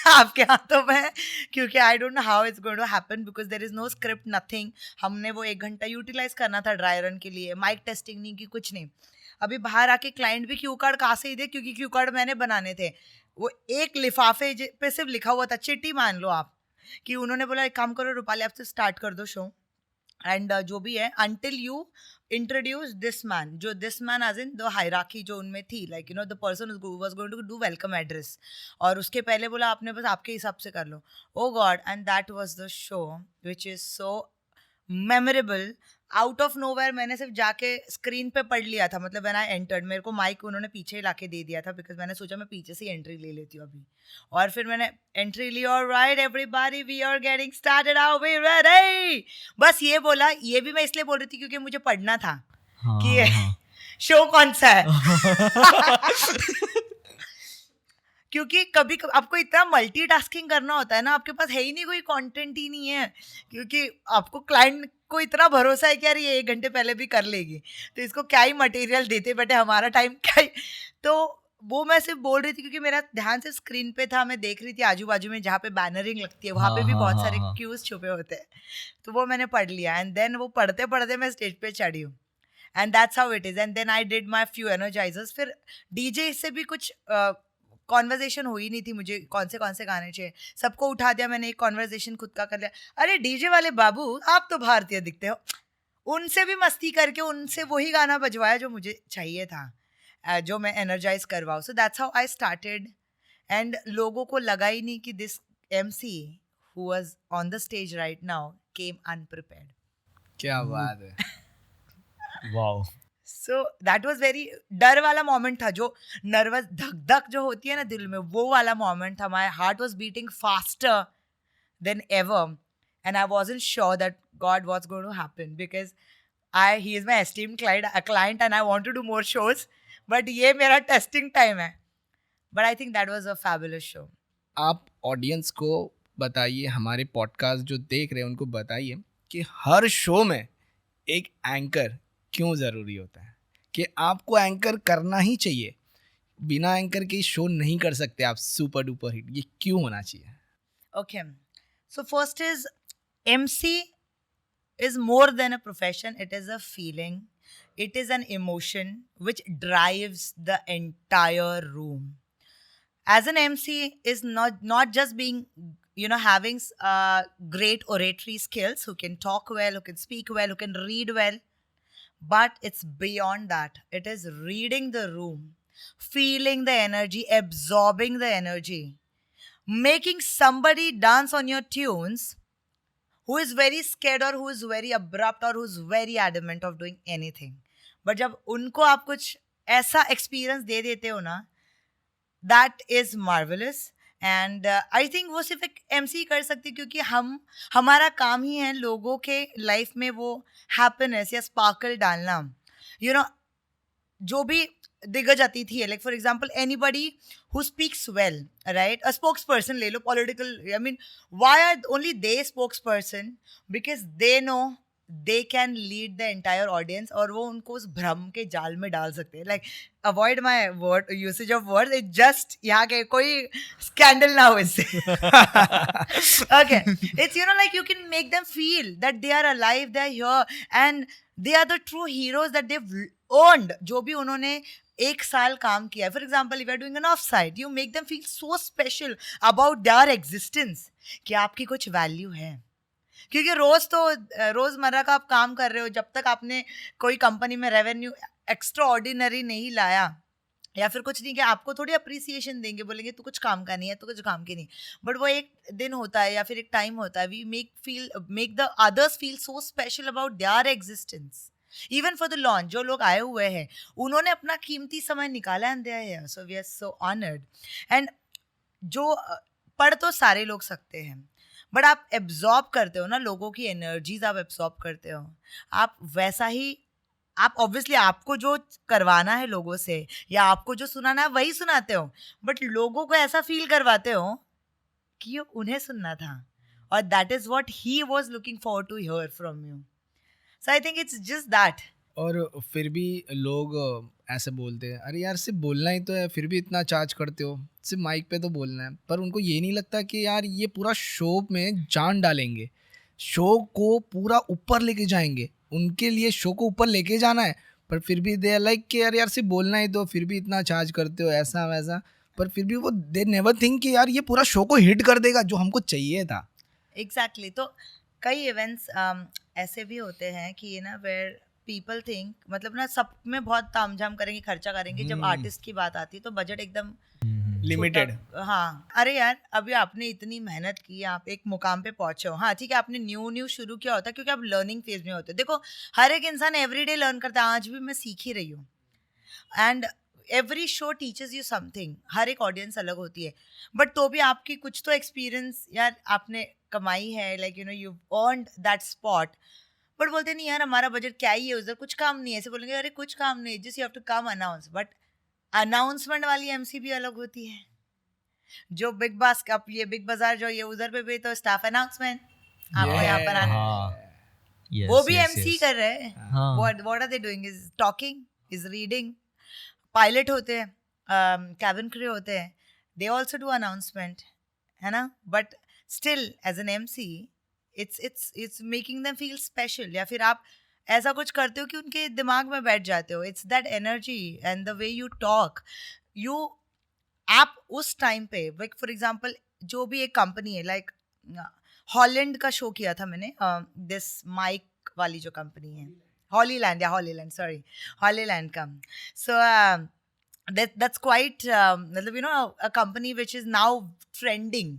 आपके हाथों में, क्योंकि I don't know how it's going to happen, because there is no script, nothing. हमने वो 1 घंटा यूटिलाइज करना था ड्राई रन के लिए, माइक टेस्टिंग नहीं की, कुछ नहीं. अभी बाहर आके क्लाइंट भी क्यू कार्ड कहाँ से ही दे, क्योंकि क्यू कार्ड मैंने बनाने थे. वो एक लिफाफे पे सिर्फ लिखा हुआ था, चिट्ठी मान लो आप, कि उन्होंने बोला एक काम करो रूपाली, आपसे स्टार्ट कर दो शो. एंड जो भी है, until you introduce this man, जो this man as in the hierarchy जो उनमें थी, like you know the person who was going to do welcome address, और उसके पहले बोला आपने बस आपके हिसाब से कर लो. Oh God, and that was the show which is so memorable. Out of nowhere मैंने सिर्फ जाके स्क्रीन पे पढ़ लिया था, मतलब व्हेन आई एंटर्ड, मेरे को माइक उन्होंने पीछे ला के दे दिया था, बिकॉज मैंने सोचा मैं पीछे से एंट्री ले लेती हूँ अभी. और फिर मैंने एंट्री ली, alright everybody we are getting started, are we ready, बस ये बोला. ये भी मैं इसलिए बोल रही थी क्योंकि मुझे पढ़ना था कि शो कौन सा है. क्योंकि कभी आपको इतना मल्टीटास्किंग करना होता है ना, आपके पास है ही नहीं, कोई कंटेंट ही नहीं है, क्योंकि आपको क्लाइंट को इतना भरोसा है कि यार ये 1 घंटे पहले भी कर लेगी, तो इसको क्या ही मटेरियल देते बैठे, हमारा टाइम क्या ही। तो वो मैं सिर्फ बोल रही थी क्योंकि मेरा ध्यान सिर्फ स्क्रीन पे था, मैं देख रही थी आजू बाजू में जहाँ पे बैनरिंग लगती है वहाँ पे भी बहुत सारे क्यूज छुपे होते हैं, तो वो मैंने पढ़ लिया, एंड देन वो पढ़ते पढ़ते मैं स्टेज पे चढ़ी हूँ, and that's how it is. And then I did my few energizers. फिर डीजे से भी कुछ कॉन्वर्जेशन हुई नहीं थी मुझे कौन से गाने चाहिए, सबको उठा दिया मैंने, एक कॉन्वर्जेशन खुद का कर लिया, अरे डीजे वाले बाबू आप तो भारतीय दिखते हो, उनसे भी मस्ती करके उनसे वही गाना बजवाया जो मुझे चाहिए था, जो मैं एनर्जाइज करवाऊँ। So that's how I started, and लोगों को लगा ही नहीं कि this MC who was on the stage right now came unprepared. क्या बात है। Wow. So that was very, डर वाला मोमेंट था, जो नर्वस धक धक जो होती है ना दिल में, वो वाला मोमेंट था। My heart was beating faster than ever, and I wasn't sure that God what's going to happen, because he is my esteemed client and I want to do more shows, but ये मेरा testing time है। But I think that was a fabulous show. आप audience को बताइए, हमारे podcast जो देख रहे हैं उनको बताइए कि हर शो में एक एंकर क्यों ज़रूरी होता है, कि आपको एंकर करना ही चाहिए, बिना एंकर के शो नहीं कर सकते आप सुपर डुपर हिट, ये क्यों होना चाहिए? Okay, so first is MC is more than a profession, it is a feeling, it is an emotion which drives the entire room. As an MC is not just being, having great oratory skills, who can talk well, who can speak well, who can read well, but it's beyond that. It is reading the room, feeling the energy, absorbing the energy, making somebody dance on your tunes who is very scared or who is very abrupt or who is very adamant of doing anything. But जब उनको आप कुछ ऐसा experience दे देते हो ना, that is marvelous. And I think वो सिर्फ एक MC कर सकती, क्योंकि हमारा काम ही है लोगों के लाइफ में वो हैप्पीनेस या स्पार्कल डालना। जो भी दिग्गज अतिथि है, like for example anybody who speaks well, right, a spokesperson ले लो, political, I mean why are only they spokesperson? Because they know they can lead the entire audience, और वो उनको उस भ्रम के जाल में डाल सकते हैं। Like avoid my word usage of word, it just यहाँ के कोई स्कैंडल ना हो इससे। Okay, it's like you can make them feel that they are alive, they are here, and they are the true heroes that they've earned, जो भी उन्होंने 1 साल काम किया है। For example, if you are doing an offsite, you make them feel so special about their existence कि आपकी कुछ वैल्यू है। क्योंकि रोजमर्रा का आप काम कर रहे हो, जब तक आपने कोई कंपनी में रेवेन्यू एक्स्ट्रा ऑर्डिनरी नहीं लाया या फिर कुछ नहीं किया, आपको थोड़ी अप्रिसिएशन देंगे, बोलेंगे तू कुछ काम का नहीं है, तू कुछ काम की नहीं। बट वो एक दिन होता है या फिर एक टाइम होता है, we make the others feel so special about their existence. Even for the launch, जो लोग आए हुए हैं उन्होंने अपना कीमती समय निकाला, and they are here, so we are so honoured. एंड जो पढ़ तो सारे लोग सकते हैं, बट आप एब्जॉर्ब करते हो ना, लोगों की एनर्जीज आप एब्जॉर्ब करते हो, आप वैसा ही, आप ऑब्वियसली आपको जो करवाना है लोगों से या आपको जो सुनाना है वही सुनाते हो, बट लोगों को ऐसा फील करवाते हो कि ये उन्हें सुनना था, और that is what he was looking forward to hear from you. So I think it's just that. और फिर भी लोग ऐसे बोलते हैं, अरे यार सिर्फ बोलना ही तो है, फिर भी इतना चार्ज करते हो, सिर्फ माइक पे तो बोलना है। पर उनको ये नहीं लगता कि यार ये पूरा शो में जान डालेंगे, शो को पूरा ऊपर लेके जाएंगे, उनके लिए शो को ऊपर लेके जाना है। पर फिर भी दे लाइक कि यार सिर्फ बोलना ही तो, फिर भी इतना चार्ज करते हो, ऐसा वैसा। पर फिर भी वो दे नेवर थिंक कि यार ये पूरा शो को हिट कर देगा जो हमको चाहिए था। Exactly. तो कई इवेंट्स ऐसे भी होते हैं कि वेयर पीपल थिंक, मतलब ना सब में बहुत तामझाम करेंगे, खर्चा करेंगे, जब आर्टिस्ट की बात आती है तो बजट एकदम लिमिटेड। हाँ, अरे यार अभी आपने इतनी मेहनत की, आप एक मुकाम पे पहुंचे हो, हाँ ठीक है, आपने न्यू शुरू किया होता है क्योंकि आप लर्निंग फेज में होते हो। देखो, हर एक इंसान एवरीडे लर्न करता है, आज भी मैं सीख ही रही हूँ, and every show teaches you something. हर एक ऑडियंस अलग होती है, बट तो भी आपकी कुछ तो एक्सपीरियंस यार आपने कमाई है, like you earned that spot. But बोलते नहीं यार हमारा बजट क्या ही है, उधर कुछ काम नहीं है, ऐसे बोलेंगे अरे कुछ काम नहीं, just you have to come announce. But announcement वाली MC भी अलग होती है, जो बिग बास का ये बिग बाजार जो ये उधर पे भी तो स्टाफ अनाउंसमेंट आपको यहाँ पर आना, हाँ yes, वो भी yes, एमसी yes. कर रहे हैं. हाँ. What are they doing? Is talking, is reading. Pilot होते हैं, कैबिन क्रू होते हैं, दे ऑल्सो डू अनाउंसमेंट, है ना. But still as an MC it's making them feel special. या फिर आप ऐसा कुछ करते हो कि उनके दिमाग में बैठ जाते हो. It's that energy and the way you talk. You आप उस टाइम पे लाइक फॉर एग्जाम्पल जो भी एक कंपनी है लाइक हॉलैंड का शो किया था मैंने, दिस माइक वाली जो कंपनी है हॉलीलैंड, सॉरी हॉलीलैंड का. सो that's quite you know a company which is now trending.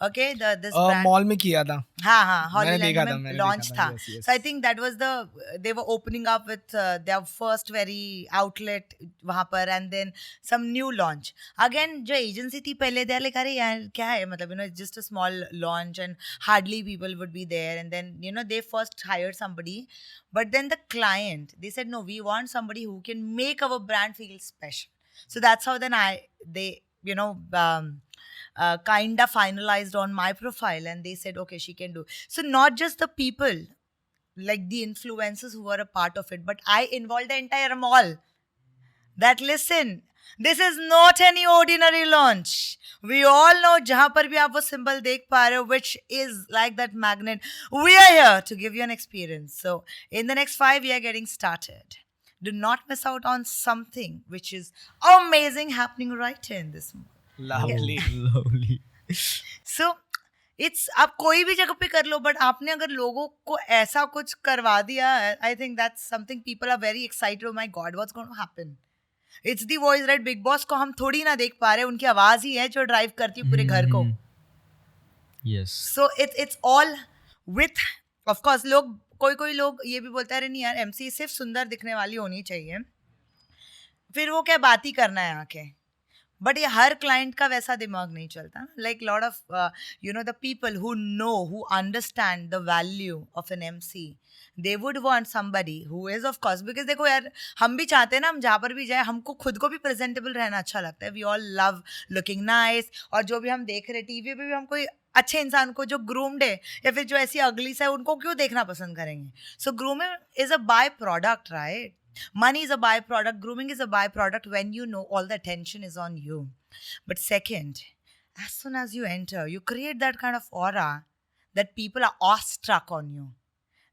Okay, this brand mall में किया था. हाँ मैंने देखा था, हॉलीलैंड में मैंने लॉन्च देखा था, था. yes, yes. So I think that was they were opening up with their first very outlet वहाँ पर, and then some new launch. Again जो agency थी पहले they are like अरे यार क्या है मतलब you know it's just a small launch and hardly people would be there, and then you know they first hired somebody, but then the client they said no, we want somebody who can make our brand feel special. So that's how then they you know kind of finalized on my profile, and they said okay, she can do. So not just the people like the influencers who were a part of it, but I involved the entire mall that listen, this is not any ordinary launch. We all know जहाँ पर भी आप वो symbol देख पा रहे हो, which is like that magnet, we are here to give you an experience. So in the next 5 years getting started, do not miss out on something which is amazing happening right here in this mall. Lovely. Lovely. So it's आप कोई भी जगह पे कर लो, but आपने अगर लोगों को ऐसा कुछ करवा दिया, I think that's something people are very excited. Oh my God, what's going to happen. It's the voice, right. Bigg Boss को हम थोड़ी ना देख पा रहे, उनकी आवाज ही है जो ड्राइव करती है पूरे घर को. Yes. So it's all width of course. लोग कोई लोग ये भी बोलते हैं अरे नहीं यार एमसी सिर्फ सुंदर दिखने वाली होनी चाहिए, फिर वो क्या बात ही करना है आके. बट ये हर क्लाइंट का वैसा दिमाग नहीं चलता. Like lot of you know the people who know, who understand the value of an MC, they would want somebody who is of course, because देखो यार हम भी चाहते हैं ना, हम जहाँ पर भी जाए हमको खुद को भी प्रेजेंटेबल रहना अच्छा लगता है. We all love looking nice. और जो भी हम देख रहे टीवी पे भी हम कोई अच्छे इंसान को जो ग्रूम्ड है या फिर जो ऐसी अगली सा है उनको क्यों देखना पसंद करेंगे. So grooming is a byproduct, right. Money is a byproduct. Grooming is a byproduct when you know all the attention is on you. But second, as soon as you enter, you create that kind of aura that people are awestruck on you.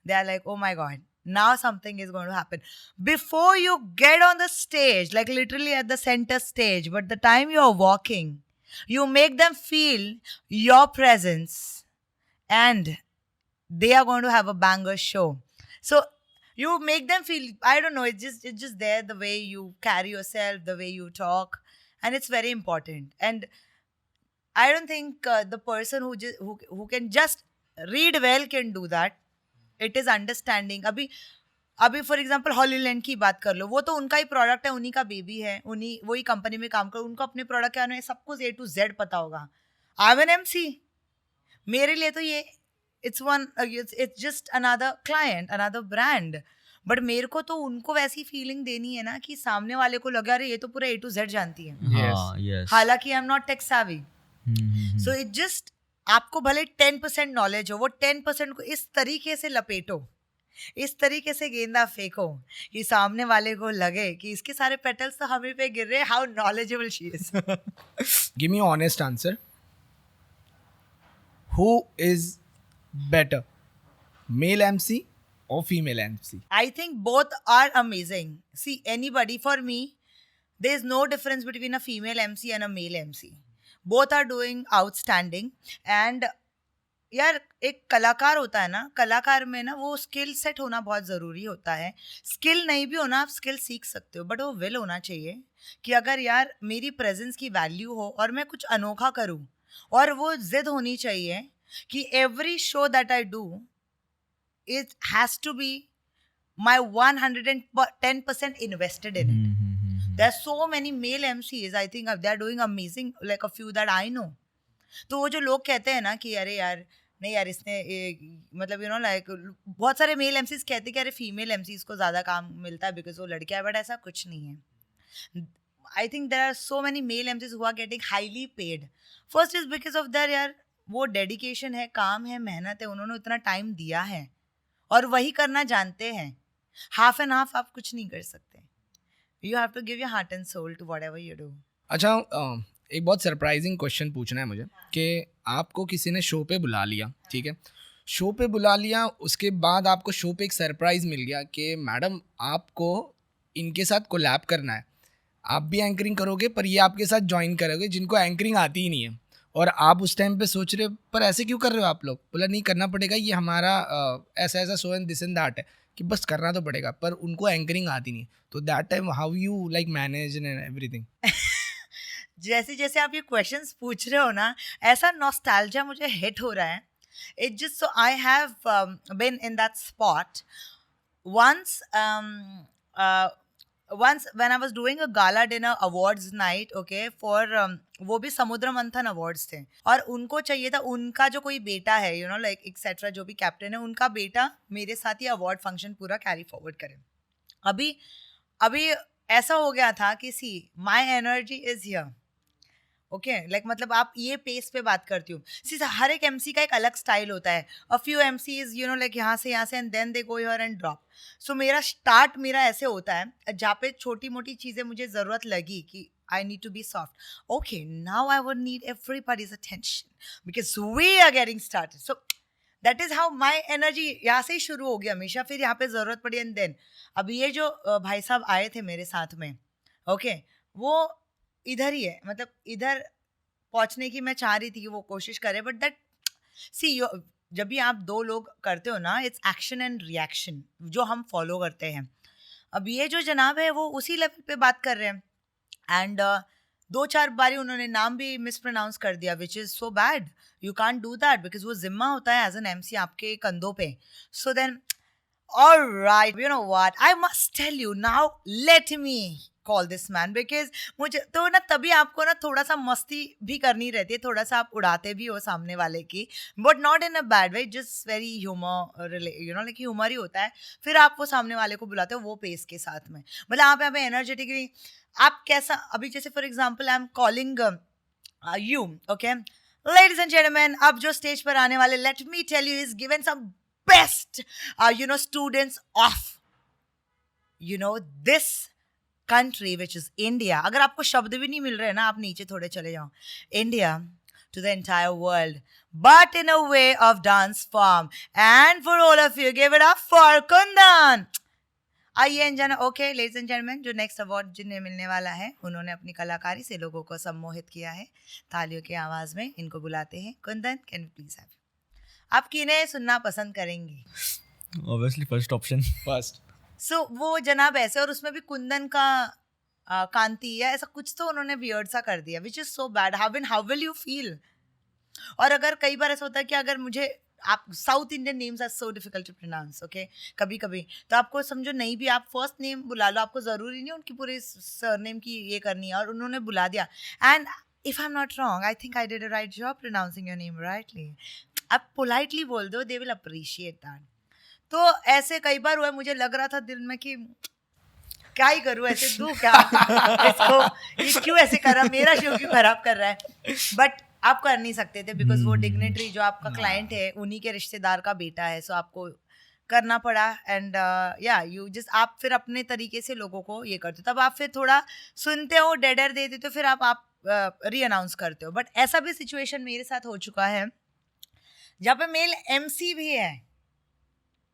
They are like, oh my God, now something is going to happen. Before you get on the stage, like literally at the center stage, but the time you are walking, you make them feel your presence and they are going to have a banger show. So you make them feel, I don't know, it's just there, the way you carry yourself, the way you talk, and it's very important. And I don't think the person who can just read well can do that. It is understanding. अभी for example Hollyland की बात कर लो, वो तो उनका ही product है, उन्हीं का बेबी है, उन्हीं वही कंपनी में काम करो, उनको अपने प्रोडक्ट के बारे में सब कुछ A to Z पता होगा. आई एम एन एमसी, मेरे लिए तो ये it's just another client, another brand. But मेरे को तो उनको वैसी फीलिंग देनी है ना कि सामने वाले को लगे अरे ये तो पूरा A to Z जानती है. Yes. हालांकि I am not tech savvy. So it just आपको भले 10% नॉलेज हो, वो 10% को इस तरीके से लपेटो, इस तरीके से गेंदा फेंको कि सामने वाले को लगे कि इसके सारे पेटल्स तो हमें पे गिर रहे हैं. How knowledgeable she is. Give me an honest answer. Who is better, male MC or female MC? I think both are amazing. See, anybody, for me, there is no difference between a female MC and a male MC. Both are doing outstanding. And यार एक कलाकार होता है ना, कलाकार में ना वो स्किल सेट होना बहुत ज़रूरी होता है. स्किल नहीं भी होना, आप स्किल सीख सकते हो, बट वो विल होना चाहिए कि अगर यार मेरी प्रेजेंस की वैल्यू हो और मैं कुछ अनोखा करूँ, और वो जिद होनी चाहिए कि every show that I do, it has to be my 110% invested in it. There are so many male MCs, I think they are doing amazing, like a few that I know. तो वो जो लोग कहते हैं ना कि अरे यार नहीं यार इसने मतलब यू नो लाइक बहुत सारे मेल एमसीज कहते हैं कि अरे फीमेल एमसीज को ज़्यादा काम मिलता है बिकॉज वो लड़कियां, बट ऐसा कुछ नहीं है. I think there are so many male MCs who are getting highly paid. First is because of their यार वो dedication है, काम है, मेहनत है, उन्होंने उतना टाइम दिया है और वही करना जानते हैं. हाफ एंड हाफ आप कुछ नहीं कर सकते. You have to give your heart and soul to whatever you do. अच्छा, एक बहुत सरप्राइजिंग क्वेश्चन पूछना है मुझे कि आपको किसी ने शो पे बुला लिया, ठीक है, शो पे बुला लिया, उसके बाद आपको शो पे एक सरप्राइज़ मिल गया कि मैडम आपको इनके साथ कोलैब करना है, आप भी एंकरिंग करोगे पर ये आपके साथ ज्वाइन करोगे जिनको एंकरिंग आती ही नहीं है, और आप उस टाइम पे सोच रहे हो पर ऐसे क्यों कर रहे हो आप लोग, बोला नहीं करना पड़ेगा, ये हमारा ऐसा ऐसा so and this and that है कि बस करना तो पड़ेगा, पर उनको एंकरिंग आती नहीं. तो that time how you like manage and everything. जैसे जैसे आप ये क्वेश्चंस पूछ रहे हो ना, ऐसा नॉस्टैल्जिया मुझे हिट हो रहा है. It just so I have been in that spot once. Once when I was doing a gala dinner awards night, okay, for वो भी समुद्र मंथन अवार्ड्स थे और उनको चाहिए था, उनका जो कोई बेटा है, यू नो लाइक एक्सेट्रा, जो भी कैप्टन है, उनका बेटा मेरे साथ ही अवार्ड फंक्शन पूरा कैरी फॉरवर्ड करे. अभी ऐसा हो गया था कि see my energy is here, okay, like मतलब आप ये पेस पे बात करती हूँ. सी हर एक एमसी का एक अलग स्टाइल होता है. A few MCs you know like यहाँ से and then they go here and drop. So मेरा स्टार्ट मेरा ऐसे होता है जहाँ पे छोटी मोटी चीज़ें मुझे ज़रूरत लगी कि I need to be soft. Okay, now I would need everybody's attention because we are getting started. So that is how my energy यहाँ से ही शुरू हो गया हमेशा. फिर यहाँ पे ज़रूरत पड़ी एंड देन अभी ये जो भाई साहब आए थे मेरे साथ में, ओके, वो इधर ही है, मतलब इधर पहुँचने की मैं चाह रही थी कि वो कोशिश करे, बट दैट सी जब भी आप दो लोग करते हो ना, इट्स एक्शन एंड रिएक्शन जो हम फॉलो करते हैं. अब ये जो जनाब है वो उसी लेवल पे बात कर रहे हैं एंड 2-4 बारी उन्होंने नाम भी मिसप्रोनाउंस कर दिया, which is so bad. You can't do that because वो जिम्मा होता है एज एन एमसी आपके कंधों पे. So then alright, you know what, I must tell you now, let me call this man, because मुझे तो ना तभी आपको ना थोड़ा सा मस्ती भी करनी रहती है, थोड़ा सा आप उड़ाते भी हो सामने वाले की, but not in a bad way, just very humour, you know like humour ही होता है. फिर आप वो सामने वाले को बुलाते हो वो पेस के साथ में, मतलब आप यहाँ पे एनर्जेटिकली आप कैसा, अभी जैसे for example I am calling you, okay, ladies and gentleman, अब जो स्टेज पर आने वाले, let me tell you, is given some best you know students of you know this country which is India. अगर आपको शब्द भी नहीं मिल रहे हैं ना, आप नीचे थोड़े चले जाओ. India to the entire world, but in a way of dance form. And for all of you, give it up for Kundan. आइए एंजन. ओके लेडीज एंड जेंटलमैन, जो नेक्स्ट अवार्ड जिन्हें मिलने वाला है, उन्होंने अपनी कलाकारी से लोगों को सम्मोहित किया है. तालियों की आवाज़ में इनको बुलाते हैं Kundan. Can you please have, आप किन्हें सुनना पसंद करेंगी? Obviously first option. फर्स्ट. सो वो जनाब ऐसे, और उसमें भी कुंदन का कांति या ऐसा कुछ तो उन्होंने वियर्ड सा कर दिया, which is so bad. How will you feel? और अगर कई बार ऐसा होता है कि अगर मुझे, आप South Indian names are so difficult to pronounce, okay, कभी कभी तो आपको समझो नहीं भी, आप फर्स्ट नेम बुला लो, आपको ज़रूरी नहीं उनकी पूरे सरनेम की ये करनी है, और उन्होंने बुला दिया. And if I am not wrong, I think I did a right job pronouncing your name rightly. आप पोलाइटली बोल दो, दे विल अप्रिशिएट दैट. तो ऐसे कई बार हुआ, मुझे लग रहा था दिल में कि क्या ही करूँ, ऐसे दूँ क्या इसको, ये क्यों ऐसे कर रहा, मेरा शो क्यों खराब कर रहा है. बट आप कर नहीं सकते थे बिकॉज वो डिग्नेटरी जो आपका क्लाइंट है, उन्हीं के रिश्तेदार का बेटा है, सो आपको करना पड़ा. एंड या यू जस्ट, आप फिर अपने तरीके से लोगों को ये करते हो, तब आप फिर थोड़ा सुनते हो, डेडर दे देते हो, फिर आप री अनाउंस करते हो. बट ऐसा भी सिचुएशन मेरे साथ हो चुका है जहाँ पे मेल एमसी भी है.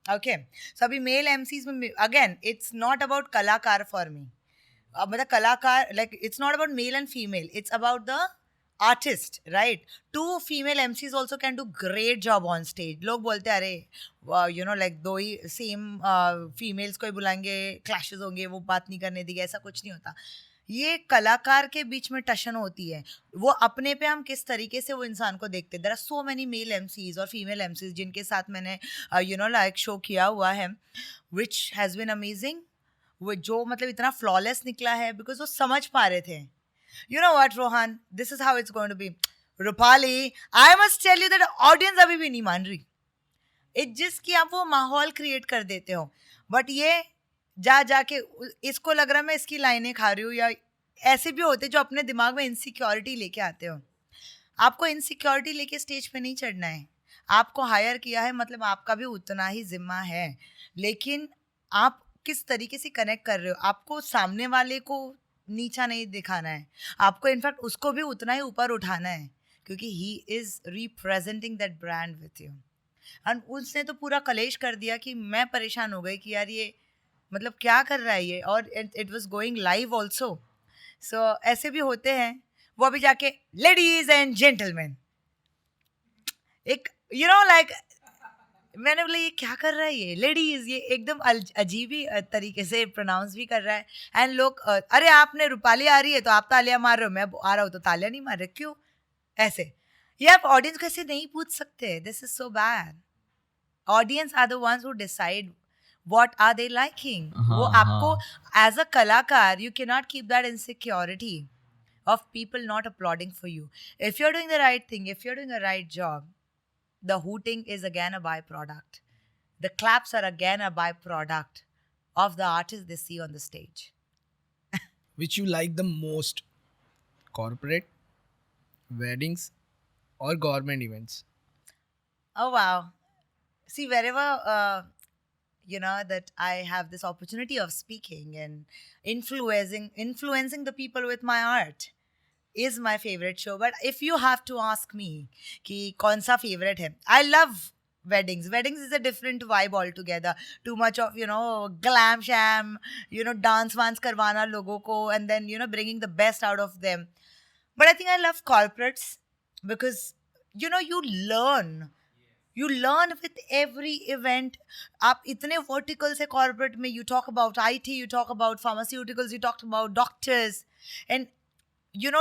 ओके, सो अभी मेल एमसीज में अगेन इट्स नॉट अबाउट कलाकार फॉर मी, मतलब कलाकार like it's not about male and female, it's about the artist, right. 2 female MCs also can do great job on stage. लोग बोलते हैं अरे you know like 2 he same females को ही बुलाएंगे, clashes होंगे, वो बात नहीं करने देंगे, ऐसा कुछ नहीं होता. ये कलाकार के बीच में टशन होती है, वो अपने पे हम किस तरीके से वो इंसान को देखते हैं. There are so many male MCs और फीमेल एमसीज जिनके साथ मैंने यू नो लाइक शो किया हुआ है, विच हैज़ बिन अमेजिंग. वो जो मतलब इतना फ्लॉलेस निकला है बिकॉज वो समझ पा रहे थे. You know what Rohan, this is how it's going to be. Rupali, I must tell you that audience अभी भी नहीं मान रही. इट जस्ट कि आप वो माहौल क्रिएट कर देते हो, बट ये जा जाके इसको लग रहा है मैं इसकी लाइनें खा रही हूँ या ऐसे भी होते जो अपने दिमाग में इनसिक्योरिटी लेके आते हो. आपको इनसिक्योरिटी लेके स्टेज पे नहीं चढ़ना है. आपको हायर किया है मतलब आपका भी उतना ही जिम्मा है, लेकिन आप किस तरीके से कनेक्ट कर रहे हो. आपको सामने वाले को नीचा नहीं दिखाना है, आपको इनफैक्ट उसको भी उतना ही ऊपर उठाना है, क्योंकि he is representing that brand with you. और उसने तो पूरा कलेश कर दिया कि मैं परेशान हो गई कि यार ये मतलब क्या कर रहा है ये, और it was going live also. So ऐसे भी होते हैं. वो अभी जाके लेडीज एंड जेंटलमैन एक लाइक मैंने बोला ये क्या कर रहा है ये लेडीज, ये एकदम अजीब ही तरीके से प्रोनाउंस भी कर रहा है. एंड लोग अरे आपने रूपाली आ रही है तो आप तालियां मार रहे हो, मैं आ रहा हूँ तो तालियां नहीं मार रहे, क्यों ऐसे? ये आप ऑडियंस को ऐसे नहीं पूछ सकते. This is so bad. Audience are the ones who decide what are they liking. वो आपको as a कलाकार you cannot keep that insecurity of people not applauding for you. If you're doing the right thing, if you're doing the right job, the hooting is again a byproduct. The claps are again a byproduct of the artist they see on the stage. Which you like the most? Corporate, weddings, or government events? Oh wow. See, wherever that I have this opportunity of speaking and influencing the people with my art is my favorite show. But if you have to ask me कि कौन सा favorite है, I love weddings. Weddings is a different vibe altogether. Too much of glam sham, dance once करवाना लोगों को, and then bringing the best out of them. But I think I love corporates because you learn with every event. आप इतने verticals है corporate में. You talk about IT, you talk about pharmaceuticals, you talk about doctors, and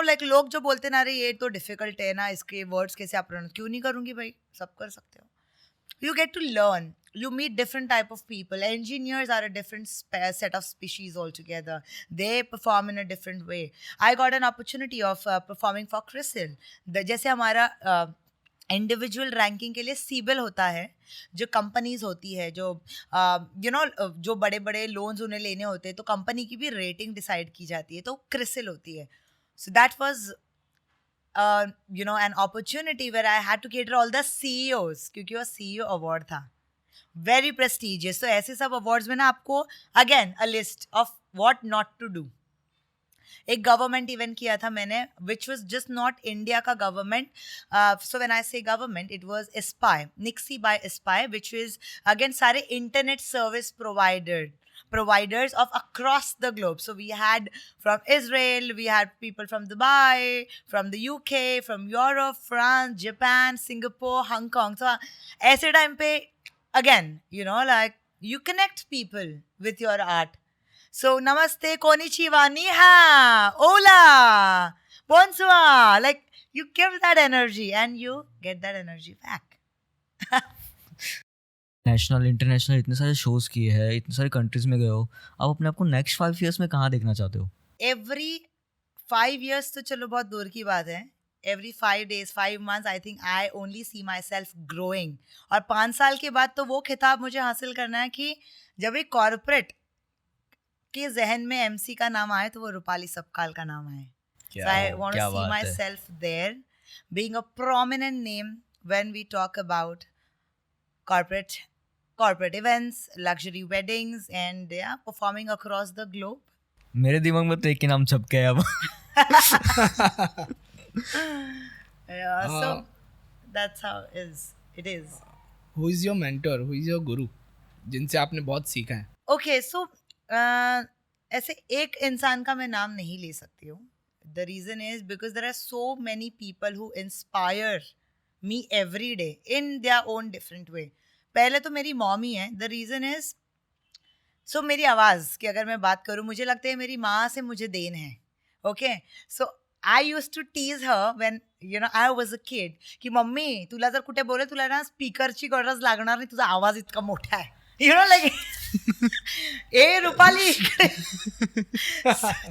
like लोग जो बोलते ना, अरे ये तो difficult है ना, इसके words कैसे आप pronounce, क्यों नहीं करूँगी भाई, सब कर सकते हो. You get to learn. You meet different type of people. Engineers are a different set of species altogether. They perform in a different way. I got an opportunity of performing for CRISIL. जैसे हमारा individual ranking के लिए CIBIL होता है, जो companies होती है, जो जो बड़े बड़े लोन्स उन्हें लेने होते हैं, तो कंपनी की भी रेटिंग डिसाइड की जाती है, तो क्रिसिल होती है. So that was an opportunity where I had to cater all the CEOs, क्योंकि वो CEO अवार्ड था, वेरी प्रेस्टिजियस. तो ऐसे सब अवार्ड्स में ना आपको again a list of what not to do. एक गवर्नमेंट इवेंट किया था मैंने, which was just not India का government. So when I say government, it was ISPAI, NIXI by ISPAI, which is again सारे internet service providers of across the globe. So we had from Israel, we had people from Dubai, from the UK, from Europe, France, Japan, Singapore, Hong Kong. So ऐसे time पे again, like you connect people with your art. So namaste, konnichiwa, ni hao, hola, bonsoir. Like you give that energy and you get that energy back. National international इतने सारे shows किए हैं, इतने सारे countries में गए हो, आप अपने आप को नेक्स्ट 5 years में कहाँ देखना चाहते हो? Every 5 years तो चलो बहुत दूर की बात है. Every 5 days, 5 months, I think I only see myself growing. और 5 साल के बाद तो वो खिताब मुझे हासिल करना है कि जब एक कॉर्पोरेट के जहन में MC का नाम आए तो वो रूपाली सबकाल का नाम आए. So I want to see myself there, being a prominent name when we talk about corporate events, luxury weddings, and performing across the globe. मेरे दिमाग में तो एक ही नाम छप गया अब. So that's how it is. Who is your mentor? Who is your guru? जिनसे आपने बहुत सीखा है. Okay, so ऐसे एक इंसान का मैं नाम नहीं ले सकती हूँ. The reason is because there are so many people who inspire me every day in their own different way. पहले तो मेरी मॉमी है. द रीज़न इज सो मेरी आवाज़ की अगर मैं बात करूँ, मुझे लगता है मेरी माँ से मुझे देन है. Okay, so I use to tease her when I was a kid की मम्मी तुला जर कुठे बोले तुला ना स्पीकरची गरज लागणार नाही, तुझा आवाज इतका मोठा आहे. Like A Rupali.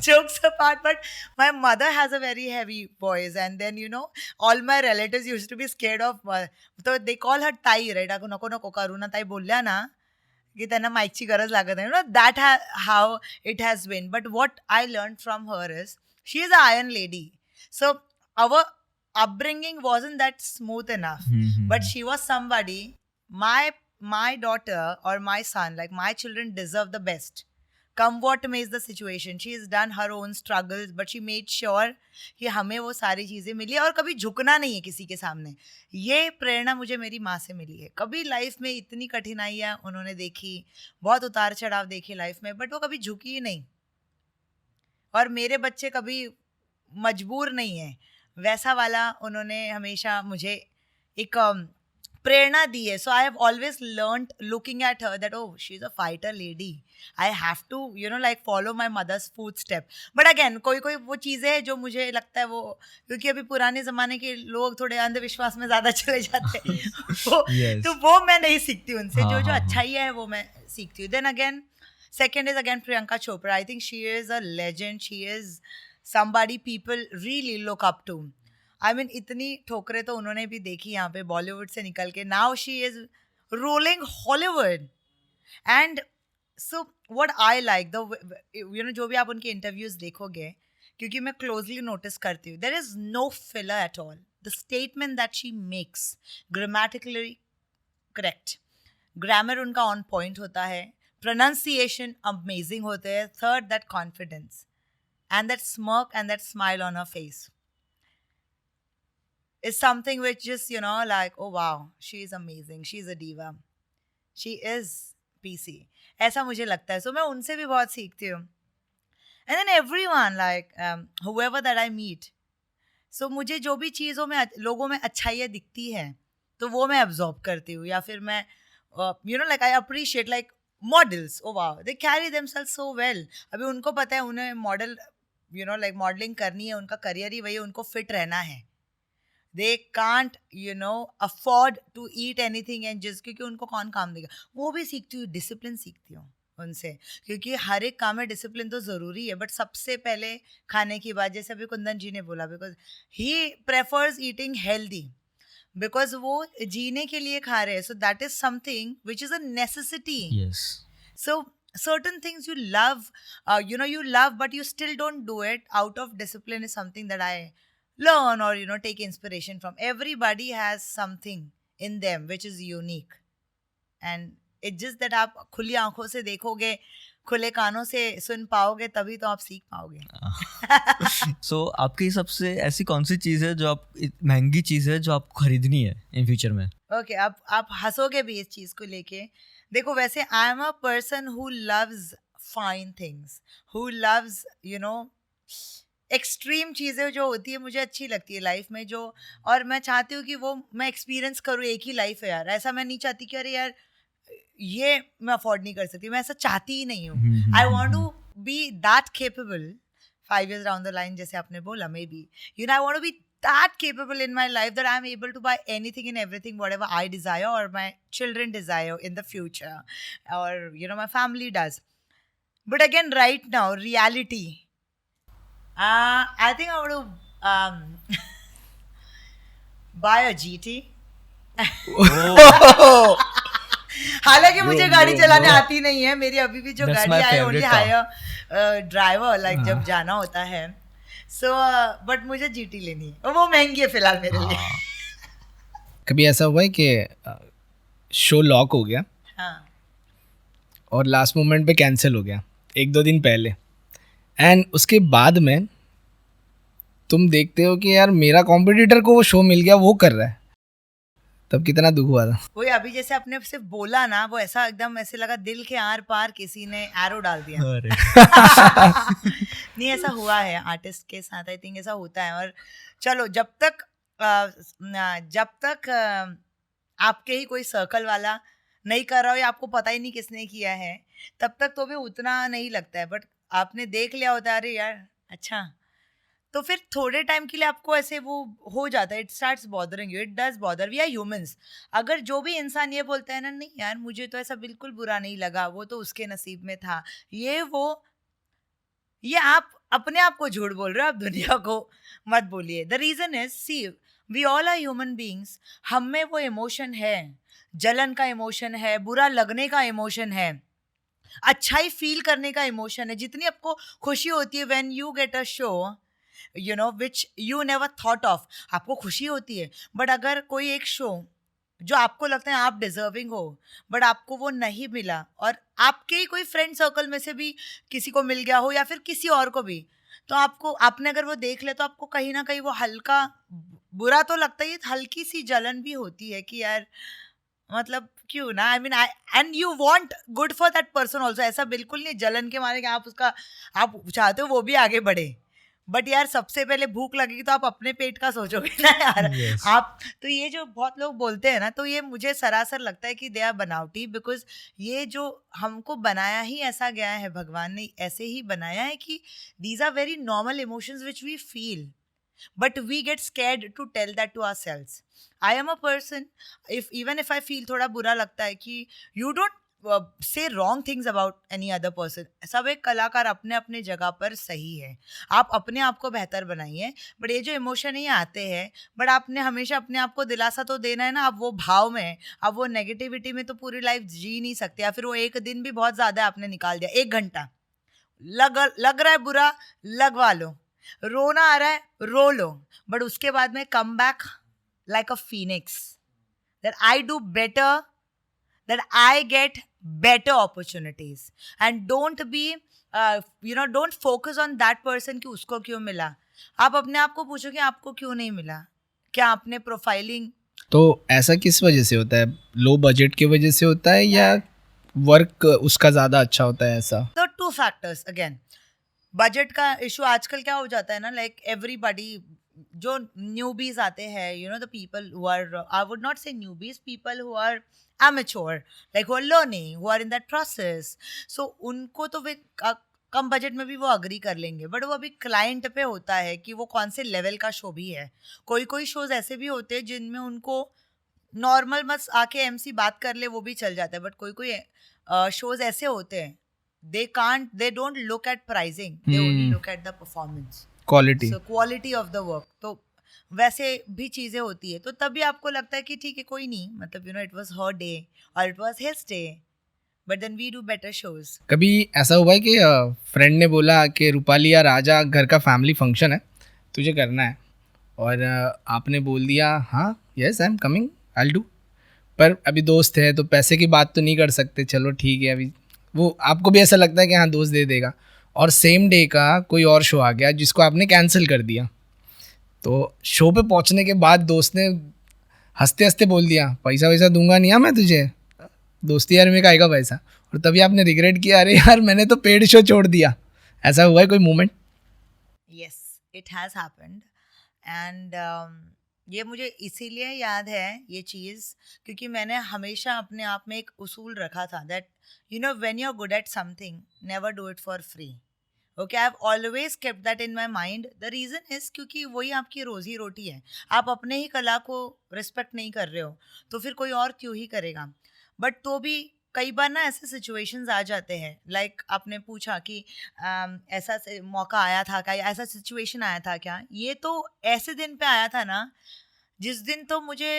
Jokes apart, but my mother has a very heavy voice, and then all my relatives used to be scared of. So they call her ताई, right? अगो नको करू ना ताई बोलल्या ना की त्यांना माईकची गरज लागत नाही. That how it has been. But what I learned from her is she is an iron lady. So our upbringing wasn't that smooth enough. But she was somebody, my daughter or my son, like my children deserve the best. Come what may is the situation. She has done her own struggles, but she made sure कि हमें वो सारी चीज़ें मिली और कभी झुकना नहीं है किसी के सामने. ये प्रेरणा मुझे मेरी माँ से मिली है. कभी लाइफ में इतनी कठिनाइयाँ उन्होंने देखी, बहुत उतार चढ़ाव देखे लाइफ में, बट वो कभी झुकी ही नहीं. और मेरे बच्चे कभी मजबूर नहीं है, वैसा वाला उन्होंने हमेशा मुझे एक प्रेरणा दी है. So I have always learned looking at her that oh she is a fighter lady. I have to you know like follow my mother's foot step. But again कोई कोई वो चीज़ें हैं जो मुझे लगता है वो, क्योंकि अभी पुराने ज़माने के लोग थोड़े अंधविश्वास में ज़्यादा चले जाते हैं तो वो मैं नहीं सीखती उनसे. जो अच्छाई है वो मैं सीखती हूँ. Then again second is again Priyanka Chopra. I think she is a legend. She is somebody people really look up to. I mean, इतनी ठोकरें तो उन्होंने भी देखी यहाँ पे बॉलीवुड से निकल के. Now she is rolling Hollywood. And so what I like, you know, जो भी आप उनके इंटरव्यूज देखोगे, क्योंकि मैं क्लोजली नोटिस करती हूँ, there is no filler at all. The statement that she makes, grammatically correct. Grammar उनका on point होता है. Pronunciation amazing होते हैं. Third, that confidence and that smirk and that smile on her face is something which just, you know, like, oh wow, she is amazing, she is a diva, she is PC. ऐसा मुझे लगता है. So मैं उनसे भी बहुत सीखती हूँ. And then everyone, like whoever that I meet, so मुझे जो भी चीज़ों में लोगों में अच्छाइयाँ दिखती हैं तो वो मैं absorb करती हूँ. या फिर मैं you know like I appreciate like models. Oh wow, they carry themselves so well. अभी उनको पता है उन्हें model you know like modelling करनी है, उनका करियर ही वही है, उनको फिट रहना है. They can't you know afford to eat anything and just क्योंकि उनको कौन काम देगा. वो भी सीखती हूँ, डिसिप्लिन सीखती हूँ उनसे, क्योंकि हर एक काम में डिसिप्लिन तो ज़रूरी है. बट सबसे पहले खाने की बात, जैसे अभी कुंदन जी ने बोला, because he prefers eating healthy, because वो जीने के लिए खा रहे हैं. So that is something which is a necessity. Yes. So certain things you love, you know, you love, but you still don't do it out of discipline is something that I learn or, you know, take inspiration from. Everybody has something in them which is unique. And it's just that आप खुली आंखों से देखोगे, खुले कानों से सुन पाओगे, तभी तो आप सीख पाओगे. So आपके हिसाब से ऐसी कौन सी चीज़ है जो आप महंगी चीज़ है जो आपको खरीदनी है इन फ्यूचर में? ओके, आप हंसोगे भी इस चीज़ को लेके. देखो, वैसे आई am a person who loves fine things, who loves you know extreme चीज़ें जो होती है मुझे अच्छी लगती है लाइफ में, जो और मैं चाहती हूँ कि वो मैं एक्सपीरियंस करूँ. एक ही लाइफ है यार, ऐसा मैं नहीं चाहती कि अरे यार ये मैं अफोर्ड नहीं कर सकती, मैं ऐसा चाहती ही नहीं हूँ. I want to be that capable 5 years down the line, जैसे आपने बोला, maybe you know I want to be that capable in my life that I'm able to buy anything and everything whatever I desire or my children desire in the future, or you know my family does. But again, right now, reality, I think I want to buy a GT. हालांकि मुझे गाड़ी चलाने आती नहीं है, मेरी अभी भी जो गाड़ी है ओनली हायर ड्राइवर, लाइक जब जाना होता है. सो बट मुझे जीटी लेनी है और वो महंगी है फिलहाल मेरे लिए. कभी ऐसा हुआ है कि शो लॉक हो गया और लास्ट मोमेंट पे कैंसिल हो गया 1-2 दिन पहले, एंड उसके बाद में तुम देखते हो कि यार मेरा कॉम्पिटिटर को वो शो मिल गया, वो कर रहा है, तब कितना दुख हुआ था? वही अभी जैसे आपने सिर्फ बोला ना, वो ऐसा एकदम ऐसे लगा दिल के आर पार किसी ने एरो डाल दिया. नहीं, ऐसा हुआ है आर्टिस्ट के साथ, आई थिंक ऐसा होता है. और चलो, जब तक आपके ही कोई सर्कल वाला नहीं कर रहा हो या आपको पता ही नहीं किसने किया है, तब तक तो भी उतना नहीं लगता है. बट आपने देख लिया होता है, अरे यार अच्छा, तो फिर थोड़े टाइम के लिए आपको ऐसे वो हो जाता है. It starts bothering you, it does bother. We are humans. अगर जो भी इंसान ये बोलता है ना, नहीं यार मुझे तो ऐसा बिल्कुल बुरा नहीं लगा, वो तो उसके नसीब में था, ये आप अपने आप को झूठ बोल रहे हो, आप दुनिया को मत बोलिए. The reason is, see, we all are human beings. हम में वो इमोशन है, जलन का इमोशन है, बुरा लगने का इमोशन है, अच्छाई फील करने का इमोशन है. जितनी आपको खुशी होती है when you get a show, you know which you never thought of. आपको खुशी होती है, बट अगर कोई एक शो जो आपको लगता है आप डिजर्विंग हो, बट आपको वो नहीं मिला, और आपके ही कोई फ्रेंड सर्कल में से भी किसी को मिल गया हो या फिर किसी और को भी, तो आपको, आपने अगर वो देख ले, तो आपको कहीं ना कहीं वो हल्का बुरा तो लगता ही है, हल्की सी जलन भी होती है कि यार मतलब क्यों ना, I mean I, and you want good for that person also. ऐसा बिल्कुल नहीं जलन के मारे कि आप उसका, आप चाहते हो वो भी आगे बढ़े, बट यार सबसे पहले भूख लगेगी तो आप अपने पेट का सोचोगे ना यार. Yes. आप तो ये जो बहुत लोग बोलते हैं ना, तो ये मुझे सरासर लगता है कि दे आर बनावटी, बिकॉज ये जो हमको बनाया ही ऐसा गया है, भगवान ने ऐसे ही बनाया है कि these are very normal emotions which we feel, but we get scared to tell that to ourselves. I am a person, even if I feel थोड़ा बुरा लगता है कि you don't say wrong things about any other person. सब एक कलाकार अपने अपने जगह पर सही है, आप अपने आप को बेहतर बनाइए, बट ये जो इमोशन ही आते हैं, बट आपने हमेशा अपने आप को दिलासा तो देना है ना. आप वो भाव में, आप वो नेगेटिविटी में तो पूरी लाइफ जी नहीं सकते, या फिर वो एक दिन भी बहुत ज़्यादा आपने निकाल दिया, 1 घंटा लग रहा है बुरा, लगवा लो, रोना आ रहा है, रो लो, बट उसके बाद में come back like a Phoenix, that I do better, that I get better opportunities, and don't be don't focus on that person कि उसको क्यों मिला. आप अपने आप को पूछो कि आपको क्यों नहीं मिला. क्या आपने प्रोफाइलिंग, तो ऐसा किस वजह से होता है? लो बजट की वजह से होता है या वर्क उसका ज़्यादा अच्छा होता है ऐसा? तो 2 फैक्टर्स. अगेन बजट का इशू आजकल क्या हो जाता है ना, लाइक एवरीबडी, जो न्यूबीज आते हैं, you know the people who are, I would not say newbies, people who are amateur, like who are learning, who are in that process, so उनको तो वे कम बजट में भी वो अग्री कर लेंगे, बट वो अभी क्लाइंट पे होता है कि वो कौन से लेवल का शो भी है. कोई कोई शोज ऐसे भी होते हैं जिनमें उनको नॉर्मल बस आके एमसी बात कर ले वो भी चल जाता है, बट कोई कोई शोज ऐसे होते हैं, they don't look at pricing, they only look at the performance, quality. so quality of the work. तो वैसे भी चीज़ें होती है, तो तभी आपको लगता है कि ठीक है कोई नहीं, मतलब you know it was her day और it was his day, but then we do better shows. कभी ऐसा हुआ है कि फ्रेंड ने बोला कि रूपाली यार आजा, घर का फैमिली फंक्शन है, तुझे करना है, और आपने बोल दिया हाँ yes I am coming, I will do, पर अभी दोस्त है तो पैसे की बात तो नहीं कर सकते, चलो ठीक है, अभी वो आपको भी ऐसा लगता है कि हाँ दोस्त दे देगा, और सेम डे का कोई और शो आ गया जिसको आपने कैंसिल कर दिया. तो शो पे पहुंचने के बाद दोस्त ने हंसते हंसते बोल दिया पैसा वैसा दूंगा नहीं मैं तुझे, दोस्ती यार में आएगा पैसा, और तभी आपने रिग्रेट किया अरे यार मैंने तो पेड शो छोड़ दिया. ऐसा हुआ है कोई moment? Yes, it has happened, and ये मुझे इसीलिए याद है ये चीज़ क्योंकि मैंने हमेशा अपने आप में एक उसूल रखा था that you know when you are good at something never do it for free. Okay, I have always kept that in my mind. The reason is क्योंकि वही आपकी रोजी रोटी है. आप अपने ही कला को रिस्पेक्ट नहीं कर रहे हो तो फिर कोई और क्यों ही करेगा. बट तो भी कई बार ना ऐसे सिचुएशंस आ जाते हैं, लाइक आपने पूछा कि ऐसा मौका आया था क्या, ऐसा सिचुएशन आया था क्या. ये तो ऐसे दिन पे आया था ना जिस दिन तो मुझे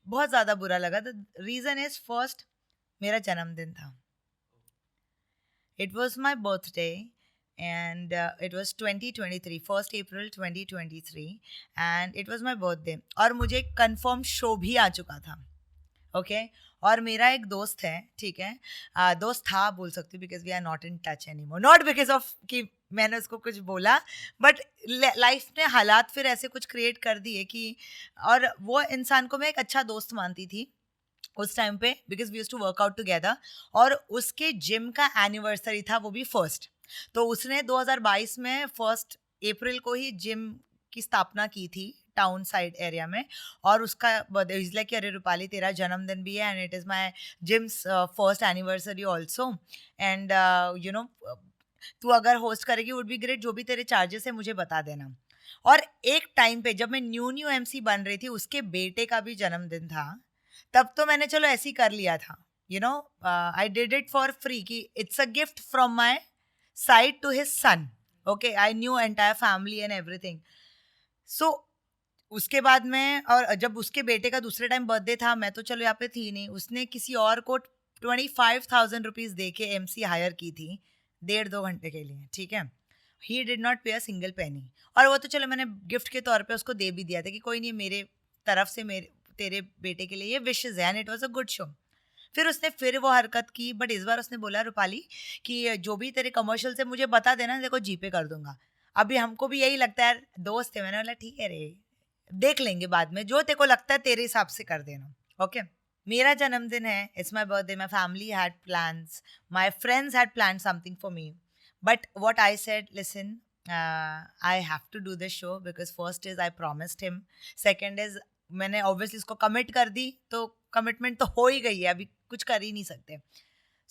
बहुत ज़्यादा बुरा लगा. द रीज़न इज़ फर्स्ट, मेरा जन्मदिन था. It was my birthday and it was 2023, 1st April 2023, and it was my birthday. और मुझे कंफर्म शो भी आ चुका था. ओके, और मेरा एक दोस्त है, ठीक है, दोस्त था बोल सकती हूँ because we are not in touch anymore, not because of कि मैंने उसको कुछ बोला, बट लाइफ ने हालात फिर ऐसे कुछ क्रिएट कर दिए कि, और वो इंसान को मैं एक अच्छा दोस्त मानती थी उस टाइम पे because we used to work out together. और उसके जिम का एनिवर्सरी था, वो भी फर्स्ट. तो उसने 2022 में 1 अप्रैल को ही जिम की स्थापना की थी टाउन साइड एरिया में, और उसका बर्थडे इज लाइक अरे रूपाली तेरा जन्मदिन भी है and it is my gym's first anniversary also, and you know तू अगर होस्ट करेगी वुड बी ग्रेट, जो भी तेरे चार्जेस है मुझे बता देना. और एक टाइम पे जब मैं न्यू एमसी बन रही थी, उसके बेटे का भी जन्मदिन था, तब तो मैंने चलो ऐसे ही कर लिया था, you know I did it for free कि it's a gift from my side to his son. Okay, I knew entire family and everything. So उसके बाद में, और जब उसके बेटे का दूसरे टाइम बर्थडे था, मैं तो चलो यहाँ पे थी नहीं, उसने किसी और को 25,000 रुपीज़ दे के एमसी हायर की थी 1.5-2 घंटे के लिए, ठीक है. ही डिड नॉट पे अ सिंगल पेनी. और वो तो चलो मैंने गिफ्ट के तौर पे उसको दे भी दिया था कि कोई नहीं, मेरे तरफ से मेरे तेरे बेटे के लिए ये विशेज़ है, and it was a good show. फिर उसने फिर वो हरकत की, बट इस बार उसने बोला, रूपाली कि जो भी तेरे कमर्शियल से मुझे बता देना, देखो जीपे कर दूंगा. अभी हमको भी यही लगता है, दोस्त है. मैंने बोला ठीक है रे, देख लेंगे बाद में, जो तेरे को लगता है तेरे हिसाब से कर देना. ओके. मेरा जन्मदिन है, it's my birthday, my family had plans, my friends had plan something for me, but what I said, listen, I have to do this show because first is I promised him, second is मैंने obviously इसको commit कर दी, तो commitment तो हो ही गई है, अभी कुछ कर ही नहीं सकते.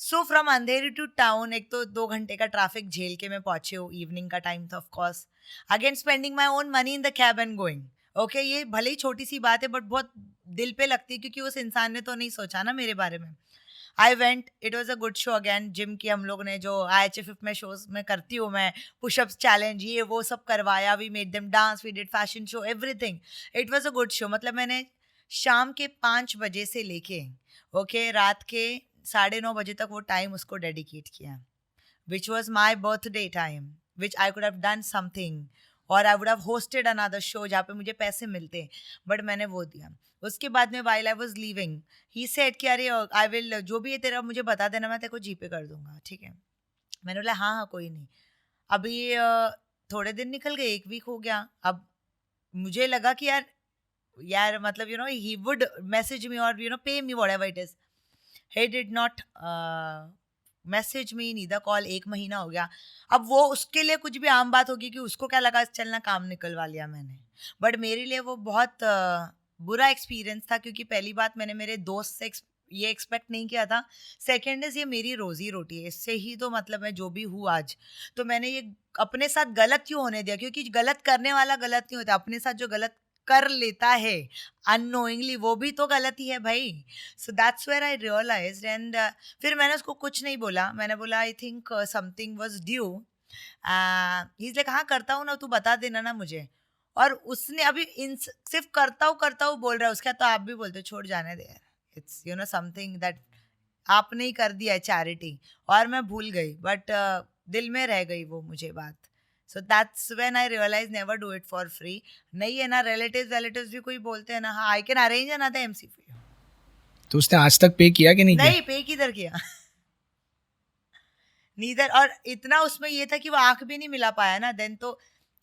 So from Andheri to town, एक तो 2 घंटे का ट्रैफिक झेल के मैं पहुंचे हूँ, इवनिंग का टाइम था of course, again spending my own money in the cab and going. Okay, ये भले ही छोटी सी बात है बट बहुत दिल पे लगती है, क्योंकि उस इंसान ने तो नहीं सोचा ना मेरे बारे में. I went, it was a good show. Again gym की हम लोग ने जो IHFF में शोज में करती हूँ मैं, पुशअप्स चैलेंज, ये वो सब करवाया. We made them dance, we did fashion show, everything. It was a good show. मतलब मैंने शाम के 5 बजे से लेके ओके रात के 9:30 बजे तक वो टाइम उसको डेडिकेट किया, which was my birthday time, which I could have done something, और I would have hosted another show जहाँ पे मुझे पैसे मिलते, बट मैंने वो दिया. उसके बाद में while I was leaving, he said कि अरे आई विल, जो भी है तेरा मुझे बता देना, मैं तेरे को जीपे कर दूंगा, ठीक है. मैंने बोला हाँ हाँ कोई नहीं. अभी थोड़े दिन निकल गए, 1 वीक हो गया. अब मुझे लगा कि यार मतलब you know he would message me और you know pay me whatever it is. He did not message me, neither call. 1 महीना हो गया. अब वो उसके लिए कुछ भी आम बात होगी कि उसको क्या लगा चलना काम निकलवा लिया मैंने, बट मेरे लिए वो बहुत बुरा एक्सपीरियंस था, क्योंकि पहली बात मैंने मेरे दोस्त से ये एक्सपेक्ट नहीं किया था. सेकेंड इज ये मेरी रोजी रोटी है, इससे ही तो मतलब मैं जो भी हूँ आज. तो मैंने ये अपने साथ गलत क्यों होने दिया, क्योंकि गलत करने वाला गलत नहीं होता, अपने साथ जो गलत कर लेता है अननोइंगली वो भी तो गलत ही है भाई. So that's where I realised, एंड फिर मैंने उसको कुछ नहीं बोला. मैंने बोला I think something was due. He is like हाँ करता हूँ ना, तू बता देना ना मुझे. और उसने अभी सिर्फ करता हूँ बोल रहा है, उसके बाद तो आप भी बोलते हो छोड़ जाने दे यार, it's you know something that आपने ही कर दिया है चैरिटी. और मैं भूल गई, बट दिल में रह गई वो मुझे बात. So that's when I realise never do it for free. नहीं है ना, रिलेटिव्स भी कोई बोलते हैं ना, हाँ I can arrange another MC for you. तो उसने आज तक पे किया कि नहीं किया? नहीं, पे किधर किया नीदर. और इतना उसमें ये था कि वो आंख भी नहीं मिला पाया ना. देन तो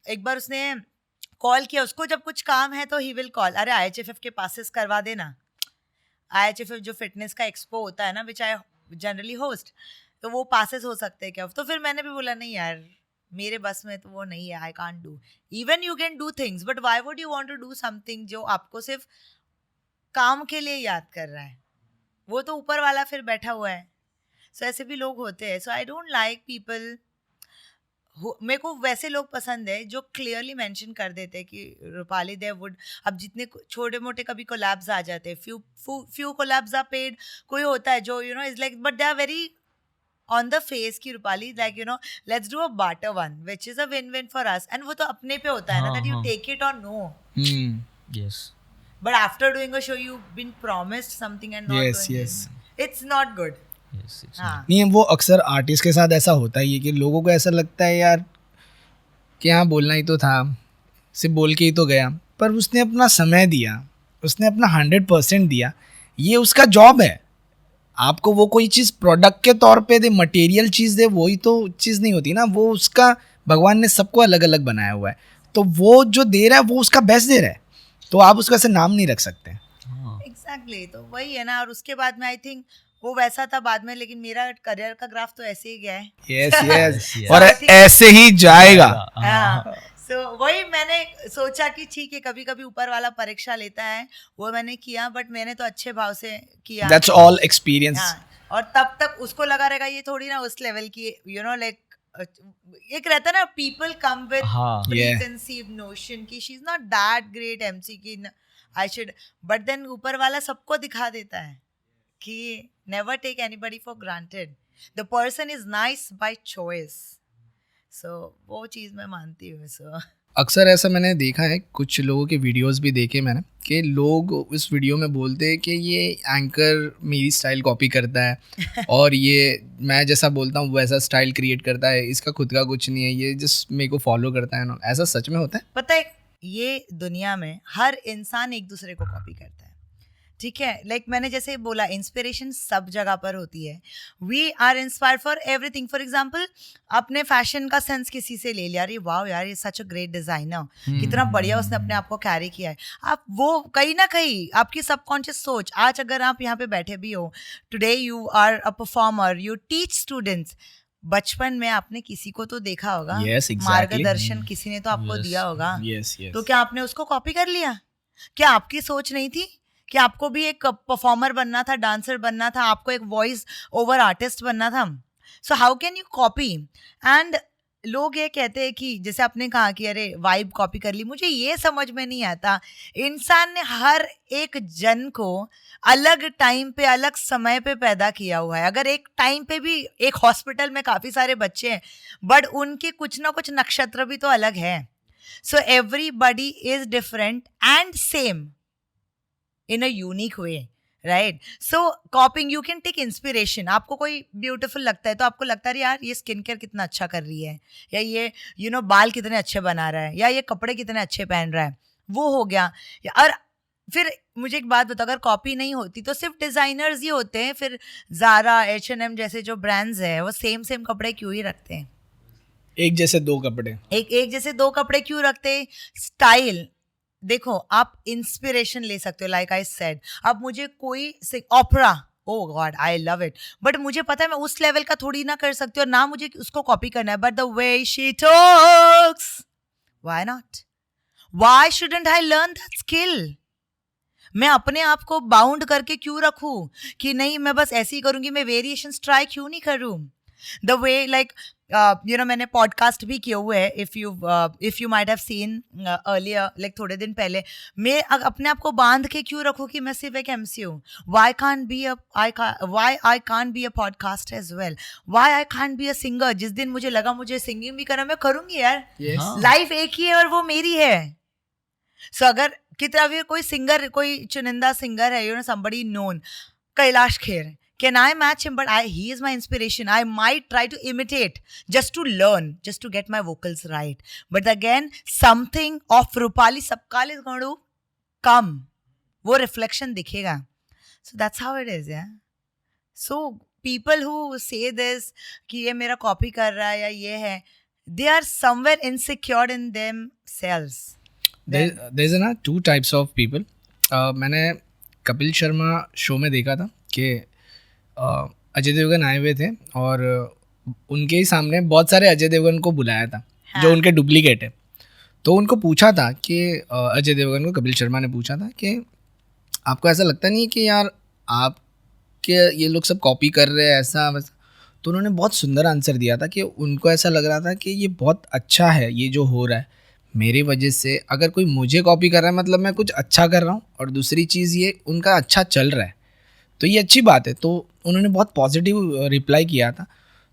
एक बार उसने कॉल किया, उसको जब कुछ काम है तो ही विल कॉल, अरे IHFF के पासेस करवा देना. IHFF जो फिटनेस का एक्सपो होता है ना, विच आई जनरली होस्ट, तो वो पासेस हो सकते हैं क्या. तो फिर मैंने भी बोला नहीं यार, मेरे बस में तो वो नहीं है, I can't do. Even you can do things, but why would you want to do something जो आपको सिर्फ काम के लिए याद कर रहा है. वो तो ऊपर वाला फिर बैठा हुआ है. सो ऐसे भी लोग होते हैं. सो आई डोंट लाइक पीपल. मेरे को वैसे लोग पसंद है जो क्लियरली मेंशन कर देते हैं कि रूपाली दे वुड. अब जितने छोटे मोटे कभी कोलैब्स आ जाते हैं, फ्यू कोलैब्स आर पेड. कोई होता है जो you know is like, but they are very on the face की Rupali like you know let's do a barter one which is a win win for us. And वो तो अपने पे होता है ना, दैट यू टेक इट और no. Yes. But after doing a show you been promised something and not Yes, doing yes. It's not good. Yes. It's हाँ, नहीं, वो अक्सर आर्टिस्ट के साथ ऐसा होता ही है कि लोगों को ऐसा लगता है यार कि हाँ बोलना ही तो था, सिर्फ बोल के ही तो गया, पर उसने अपना समय दिया, उसने अपना 100% दिया. ये उसका जॉब है. आपको वो कोई चीज़ प्रोडक्ट के तौर पे दे, मटेरियल चीज़ दे, वही तो चीज़ नहीं होती ना. वो उसका, भगवान ने सबको अलग अलग बनाया हुआ है, तो वो जो दे रहा है वो उसका बेस्ट दे रहा है, तो आप उसका ऐसे नाम नहीं रख सकते. एग्जैक्टली. तो वही है ना. और उसके बाद में आई थिंक वो वैसा था बाद में, लेकिन मेरा करियर का ग्राफ तो ऐसे ही गया है. Yes yes, yes. और ऐसे ही जाएगा. हाँ. सो वही मैंने सोचा कि ठीक है, कभी कभी ऊपर वाला परीक्षा लेता है, वो मैंने किया, बट मैंने तो अच्छे भाव से किया. That's all experience. हाँ. और तब तक उसको लगा रहेगा ये थोड़ी ना उस लेवल की, यू नो लाइक एक रहता है ना, पीपल कम विद हाँ. प्रीकंसीव्ड नोशन की she is not that great MC की आई शुड. बट देन ऊपर वाला सबको दिखा देता है कि never take anybody for granted. The person is nice by choice. So वो चीज मैं मानती हूँ. So अक्सर ऐसा मैंने देखा है, कुछ लोगों के वीडियोस भी देखे मैंने, कि लोग उस वीडियो में बोलते हैं कि ये एंकर मेरी स्टाइल कॉपी करता है और ये मैं जैसा बोलता हूँ वैसा स्टाइल क्रिएट करता है, इसका खुद का कुछ नहीं है, ये जस्ट मेरे को फॉलो करता है ना। ऐसा सच में होता है? पता है, ये दुनिया में हर इंसान एक दूसरे को कॉपी करता है, ठीक है। लाइक मैंने जैसे बोला, इंस्पिरेशन सब जगह पर होती है। We are inspired for everything. For example, आपने फैशन का सेंस किसी से ले लिया, अरे वाह यार ये सच अ ग्रेट डिजाइनर, कितना बढ़िया उसने अपने आप को कैरी किया है। आप वो कहीं ना कहीं आपकी सबकॉन्शियस सोच, आज अगर आप यहाँ पे बैठे भी हो, today you are a performer, you teach students, बचपन में आपने किसी को तो देखा होगा, Yes, exactly. मार्गदर्शन किसी ने तो आपको Yes. दिया होगा। Yes yes. तो क्या आपने उसको कॉपी कर लिया? क्या आपकी सोच नहीं थी कि आपको भी एक परफॉर्मर बनना था, डांसर बनना था, आपको एक वॉइस ओवर आर्टिस्ट बनना था? So how can you copy? And लोग ये कहते हैं कि जैसे आपने कहा कि अरे वाइब कॉपी कर ली, मुझे ये समझ में नहीं आता, इंसान ने हर एक जन को अलग टाइम पे अलग समय पे पैदा किया हुआ है। अगर एक टाइम पे भी एक हॉस्पिटल में काफ़ी सारे बच्चे हैं, बट उनके कुछ ना कुछ नक्षत्र भी तो अलग है। So everybody is different and same in a unique way, right? So copying, you can take inspiration. आपको कोई ब्यूटीफुल लगता है तो आपको लगता है यार ये स्किन केयर कितना अच्छा कर रही है, या ये बाल कितने अच्छे बना रहा है, या ये कपड़े कितने अच्छे पहन रहा है, वो हो गया। और फिर मुझे एक बात बताओ, अगर कॉपी नहीं होती तो सिर्फ डिजाइनर्स ही होते हैं, फिर ज़ारा, H&M जैसे जो ब्रांड्स है वो सेम कपड़े क्यों ही रखते हैं? एक जैसे दो कपड़े, एक जैसे दो कपड़े क्यों रखते हैं? स्टाइल देखो, आप इंस्पिरेशन ले सकते हो, लाइक आई सेड। अब मुझे कोई opera, oh God I love it, but मुझे पता है मैं उस लेवल का थोड़ी ना कर सकती हूँ, और ना मुझे उसको कॉपी करना है, but the way she talks, why not? Why shouldn't I learn that skill? मैं अपने आप को बाउंड करके क्यों रखूं कि नहीं मैं बस ऐसे ही करूंगी, मैं वेरिएशंस ट्राई क्यों नहीं करूं? द वे लाइक मैंने पॉडकास्ट भी किए हुए हैं, if you might have seen earlier, like थोड़े दिन पहले, मैं अपने आप को बांध के क्यों रखूं कि मैं सिर्फ एक MC हूँ? Why I can't be a podcast as well? Why I can't be a singer? जिस दिन मुझे लगा मुझे सिंगिंग भी करना, मैं करूंगी यार। Yes. लाइफ एक ही है और वो मेरी है। सो अगर कितना भी कोई सिंगर, कोई चुनिंदा सिंगर है, somebody known, Kailash Kher, can I match him? But he is my inspiration. I might try to imitate just to learn, just to get my vocals right. But again, something of Rupali Sapkal is going to come. वो reflection दिखेगा. So that's how it is, yeah. So people who say this कि ये मेरा copy कर रहा है या ये है, they are somewhere insecure in themselves. There's ना two types of people. मैंने कपिल शर्मा शो में देखा था कि अजय देवगन आए हुए थे और उनके ही सामने बहुत सारे अजय देवगन को बुलाया था, हाँ. जो उनके डुप्लीकेट है। तो उनको पूछा था कि अजय देवगन को कपिल शर्मा ने पूछा था कि आपको ऐसा लगता नहीं कि यार आपके ये लोग सब कॉपी कर रहे हैं ऐसा वैसा? तो उन्होंने बहुत सुंदर आंसर दिया था कि उनको ऐसा लग रहा था कि ये बहुत अच्छा है, ये जो हो रहा है मेरी वजह से, अगर कोई मुझे कॉपी कर रहा है मतलब मैं कुछ अच्छा कर रहा हूँ, और दूसरी चीज़ ये उनका अच्छा चल रहा है तो ये अच्छी बात है। तो उन्होंने बहुत पॉजिटिव रिप्लाई किया था।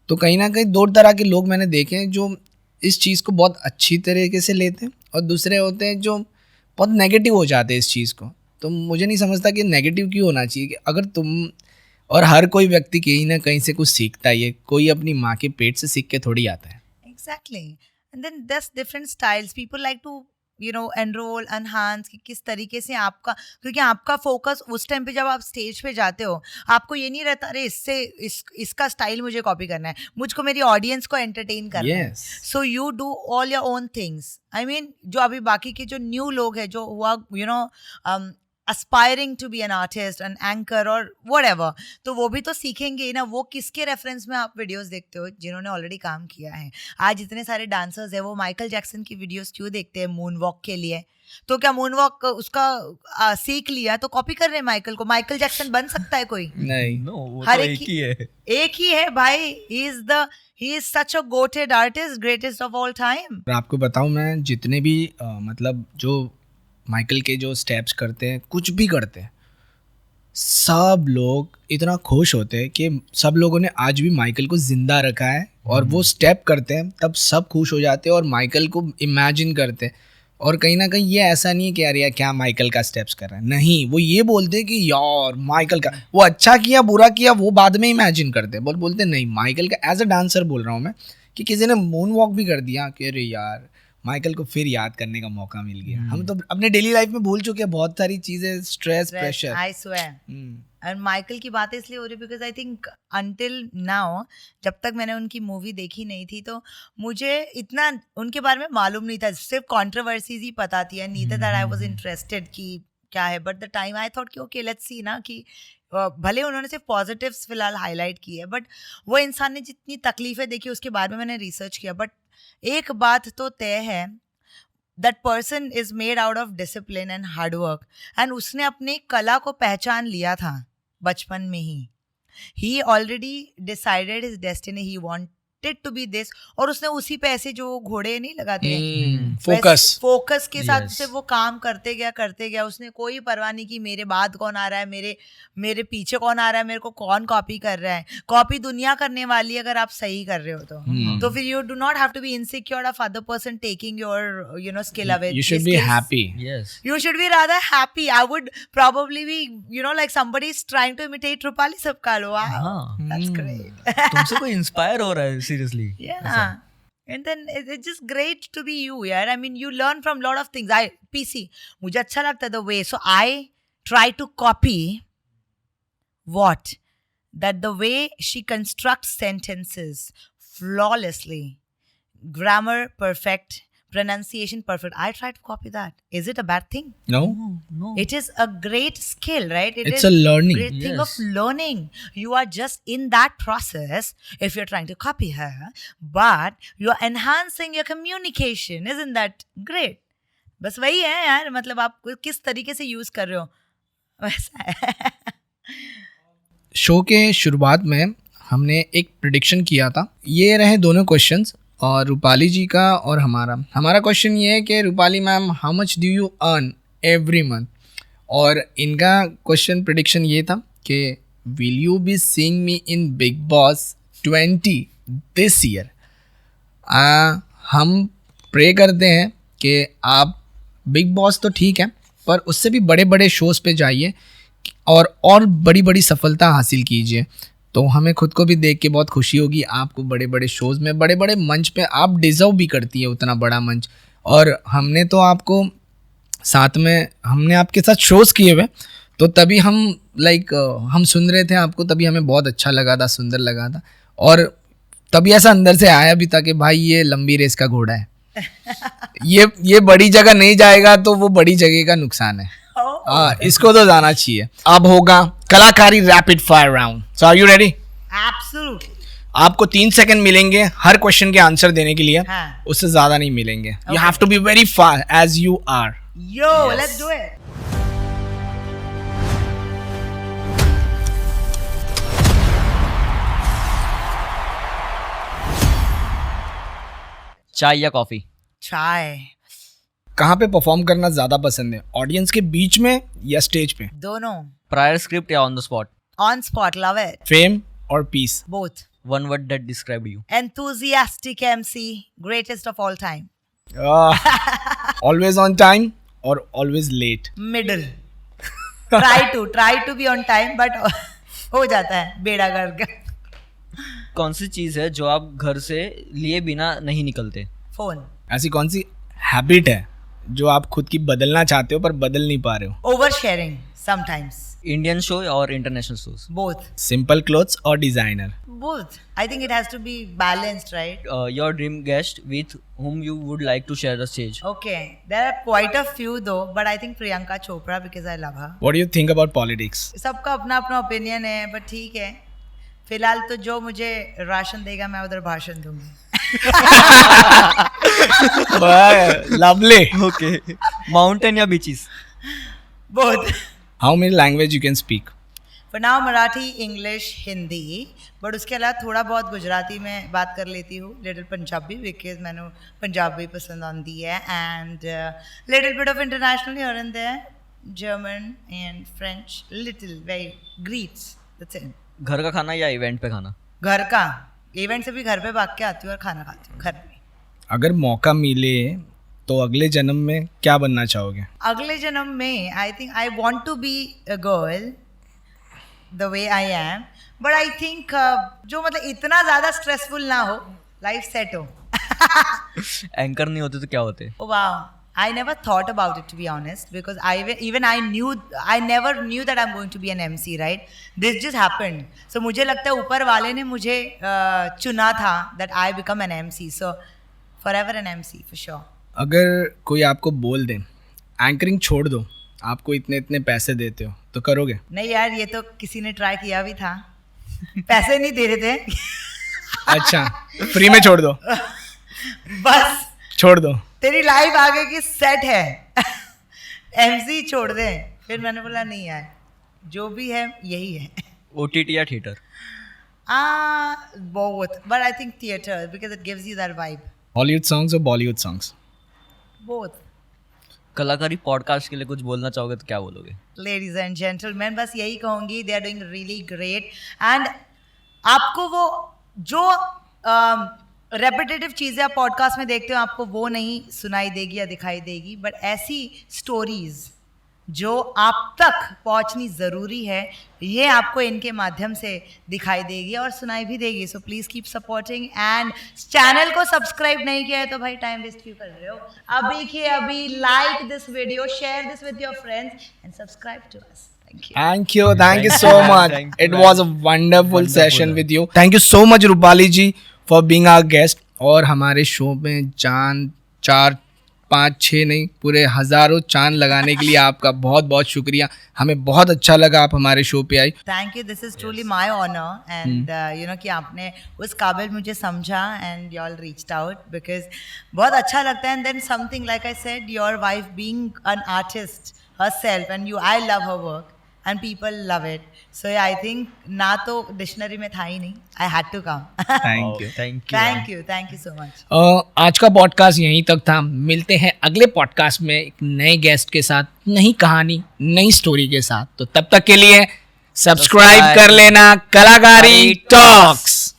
तो कहीं ना कहीं दो तरह के लोग मैंने देखे हैं, जो इस चीज़ को बहुत अच्छी तरीके से लेते हैं और दूसरे होते हैं जो बहुत नेगेटिव हो जाते हैं इस चीज़ को। तो मुझे नहीं समझता कि नेगेटिव क्यों होना चाहिए, कि अगर तुम और हर कोई व्यक्ति कहीं ना कहीं से कुछ सीखता है, कोई अपनी माँ के पेट से सीख के थोड़ी आता है। Exactly. And then there's different styles. People like to enroll, enhance, कि किस तरीके से आपका, क्योंकि आपका फोकस उस टाइम पे जब आप स्टेज पे जाते हो, आपको ये नहीं रहता अरे इसका स्टाइल मुझे कॉपी करना है, मुझको मेरी ऑडियंस को एंटरटेन करना है। So you do all your own things. I mean जो अभी बाकी के जो न्यू लोग हैं जो हुआ aspiring to be an artist, an anchor or whatever, तो वो भी तो सीखेंगे ही ना। वो किसके रेफरेंस में आप वीडियोस देखते हो? जिन्होंने ऑलरेडी काम किया है। आज इतने सारे डांसर्स हैं, वो माइकल जैक्सन की वीडियोस क्यों देखते हैं मून वॉक के लिए? तो क्या मून वॉक उसका सीख लिया तो कॉपी कर रहे हैं माइकल को? माइकल जैक्सन बन सकता है कोई? नहीं, नो, वो हर तो एक एक ही है। एक ही है भाई। he is such a goated artist, greatest of all time. आपको बताऊं, मैं जितने भी मतलब जो माइकल के जो स्टेप्स करते हैं, कुछ भी करते हैं, सब लोग इतना खुश होते हैं कि सब लोगों ने आज भी माइकल को जिंदा रखा है और वो स्टेप करते हैं तब सब खुश हो जाते हैं और माइकल को इमेजिन करते हैं। और कहीं ना कहीं ये ऐसा नहीं है कि यार क्या माइकल का स्टेप्स कर रहा है, नहीं, वो ये बोलते हैं कि यार माइकल का वो अच्छा किया बुरा किया वो बाद में इमेजिन करते हैं, बोलते नहीं माइकल का, एज अ डांसर बोल रहा हूँ मैं, कि किसी ने मून वॉक भी कर दिया कि अरे यार माइकल को फिर याद करने का मौका मिल गया। हम तो अपने डेली लाइफ में भूल चुके हैं बहुत सारी चीजें, स्ट्रेस प्रेशर। I swear. और माइकल की बात इसलिए हो रही because I think until now, जब तक मैंने उनकी मूवी देखी नहीं थी तो मुझे इतना उनके बारे में मालूम नहीं था, सिर्फ कंट्रोवर्सीज ही पता थी and neither that I was interested कि क्या है। But the time I thought कि ओके लेट्स सी ना, कि भले उन्होंने सिर्फ पॉजिटिव्स फिलहाल हाईलाइट की है, बट वो इंसान ने जितनी तकलीफें देखी उसके बारे में मैंने रिसर्च किया। बट एक बात तो तय है, that person is made out of discipline and hard work, and उसने अपनी कला को पहचान लिया था बचपन में ही। He already decided his destiny, he wanted to be this, और उसने उसी पे ऐसे जो घोड़े नहीं लगाते फोकस के साथ से वो काम करते गया। उसने कोई परवाह नहीं की मेरे बाद कौन आ रहा है, मेरे पीछे कौन आ रहा है, मेरे को कौन कॉपी कर रहा है। कॉपी दुनिया करने वाली है अगर आप सही कर रहे हो तो फिर you do not have to be insecure of other person taking your skill away. You should be happy. Yes. You should be rather happy. I would probably be, like somebody is trying to imitate Rupali Sapkalo. Wow, that's great. तुमसे कोई inspire हो रहा है seriously? Yeah. And then it's just great to be you, yeah. I mean, you learn from lot of things. PC, मुझे अच्छा लगता है the way. So I try to copy what? That the way she constructs sentences flawlessly. Grammar perfect. Pronunciation perfect. I try to copy that. Is it a bad thing? No. No. It is a great skill, right? It's a learning. Great thing of Yes. learning. You are just in that process if you're trying to copy her, but you're enhancing your communication. Isn't that great? बस वही है यार, मतलब आप किस तरीके से use कर रहे हो वैसा है। शो के शुरुआत में हमने एक प्रिडिक्शन किया था, ये रहे दोनों क्वेश्चंस, और रूपाली जी का और हमारा क्वेश्चन ये है कि Rupali ma'am how much do you earn every month, और इनका क्वेश्चन प्रिडिक्शन ये था कि will you be seeing me in big boss 20 this year. हम प्रे करते हैं कि आप बिग बॉस तो ठीक है पर उससे भी बड़े बड़े शोज़ पे जाइए और बड़ी बड़ी सफलता हासिल कीजिए, तो हमें खुद को भी देख के बहुत खुशी होगी। आपको बड़े बड़े शोज़ में बड़े बड़े मंच पे आप डिज़र्व भी करती है उतना बड़ा मंच, और हमने तो आपको साथ में हमने आपके साथ शोज़ किए हुए, तो तभी हम हम सुन रहे थे आपको, तभी हमें बहुत अच्छा लगा था, सुंदर लगा था, और तभी ऐसा अंदर से आया भी था कि भाई ये लंबी रेस का घोड़ा है, ये बड़ी जगह नहीं जाएगा तो वो बड़ी जगह का नुकसान है। इसको तो जाना चाहिए। अब होगा कलाकारी rapid fire round. So are you ready? Absolutely. आपको 3 सेकंड मिलेंगे हर क्वेश्चन के आंसर देने के लिए, हाँ. उससे ज्यादा नहीं मिलेंगे। You have to be very far as you are. Yo, let's do it. चाय या कॉफी? चाय। कहाँ पे परफॉर्म करना ज्यादा पसंद है, ऑडियंस के बीच में या स्टेज पे? दोनों। प्रायर स्क्रिप्ट या on the spot? On spot, love it. Fame और peace? Both. One word that describe you? Enthusiastic MC, greatest of all time. Always on time और always late? Middle. Try to be on time, but हो जाता है बेड़ा गर्क। कौन सी चीज है जो आप घर से लिए बिना नहीं निकलते? फोन। ऐसी कौन सी हैबिट है जो आप खुद की बदलना चाहते हो पर बदल नहीं पा रहे हो? Over sharing sometimes. Indian show और international shows? Both. Simple clothes और designer? Both. I think it has to be balanced, right? Your dream guest with whom you would like to share the stage? Okay, there are quite a few though, but I think Priyanka Chopra because I love her. What do you think about politics? सबका अपना अपना opinion है, but ठीक है, फिलहाल तो जो मुझे राशन देगा मैं उधर भाषण दूंगी। Lovely. Okay. Mountain या beaches? Both. How many language you can speak? For now Marathi, English, Hindi, but उसके अलावा थोड़ा बहुत गुजराती में बात कर लेती हूँ, लिटिल पंजाबी बिकॉज मैंने पंजाबी पसंद आती है, and little bit of international here and there, German and French, little very greets, that's it. घर का खाना या इवेंट पे खाना? घर का, इवेंट से भी घर पे भाग के आती हूँ और खाना खाती हूँ घर में. अगर मौका मिले तो अगले जन्म में क्या बनना चाहोगे? अगले जन्म में I think I want to be a girl the way I am, but I think जो मतलब इतना ज़्यादा स्ट्रेसफुल ना हो, लाइफ सेट हो. एंकर नहीं होते तो क्या होते? Oh wow, I never thought about it, to be honest, because I never knew that I'm going to be an MC, right? This just happened. So मुझे लगता है ऊपर वाले ने मुझे चुना था that I become an MC. So forever an MC for sure. अगर कोई आपको बोल दे एंकरिंग छोड़ दो, आपको इतने इतने पैसे देते हो, तो करोगे? नहीं यार, ये तो किसी ने ट्राई किया भी था. पैसे नहीं दे रहे थे. अच्छा, फ्री में छोड़ दो. बस छोड़ दो. तेरी लाइफ आगे की सेट है. MC छोड़ दे. फिर मैंने बोला नहीं यार, जो भी है यही है. OTT या theatre? Both, but I think theater because it gives you that vibe. Hollywood songs और बॉलीवुड सॉन्ग्स? Both. कलाकारी पॉडकास्ट के लिए कुछ बोलना चाहोगे तो क्या बोलोगे? Ladies and gentlemen, बस यही कहूँगी, they are doing really great and आपको वो जो रेपिटेटिव चीज़ें आप पॉडकास्ट में देखते हो आपको वो नहीं सुनाई देगी या दिखाई देगी, बट ऐसी स्टोरीज जो आप तक पहुंचनी ज़रूरी है ये आपको इनके माध्यम से दिखाई देगी और सुनाई भी देगी. So please keep supporting and channel को सब्सक्राइब नहीं किया है तो भाई टाइम वेस्ट क्यों कर रहे हो? अभी के अभी like this video, share this with your friends and subscribe to us. Thank you so much. It was a wonderful session with you. Thank you so much Rupali ji for being our guest. और हमारे show में चांद 4, 5, 6 नहीं पूरे हजारों चांद लगाने के लिए आपका बहुत बहुत शुक्रिया. हमें बहुत अच्छा लगा आप हमारे शो पे आई. Thank you. This is truly my honour and you know कि आपने उस काबिल मुझे समझा and you all reached out because बहुत अच्छा लगता है. And then something like I said, your wife being an artist herself and you, I love her work and people love it. So yeah, I think ना तो dictionary में था ही नहीं. I had to come. Thank you. Thank you so much. आज का podcast यहीं तक था. मिलते हैं अगले पॉडकास्ट में एक नए गेस्ट के साथ, नई कहानी, नई स्टोरी के साथ. तो तब तक के लिए सब्सक्राइब कर लेना कलाकारी टॉक्स.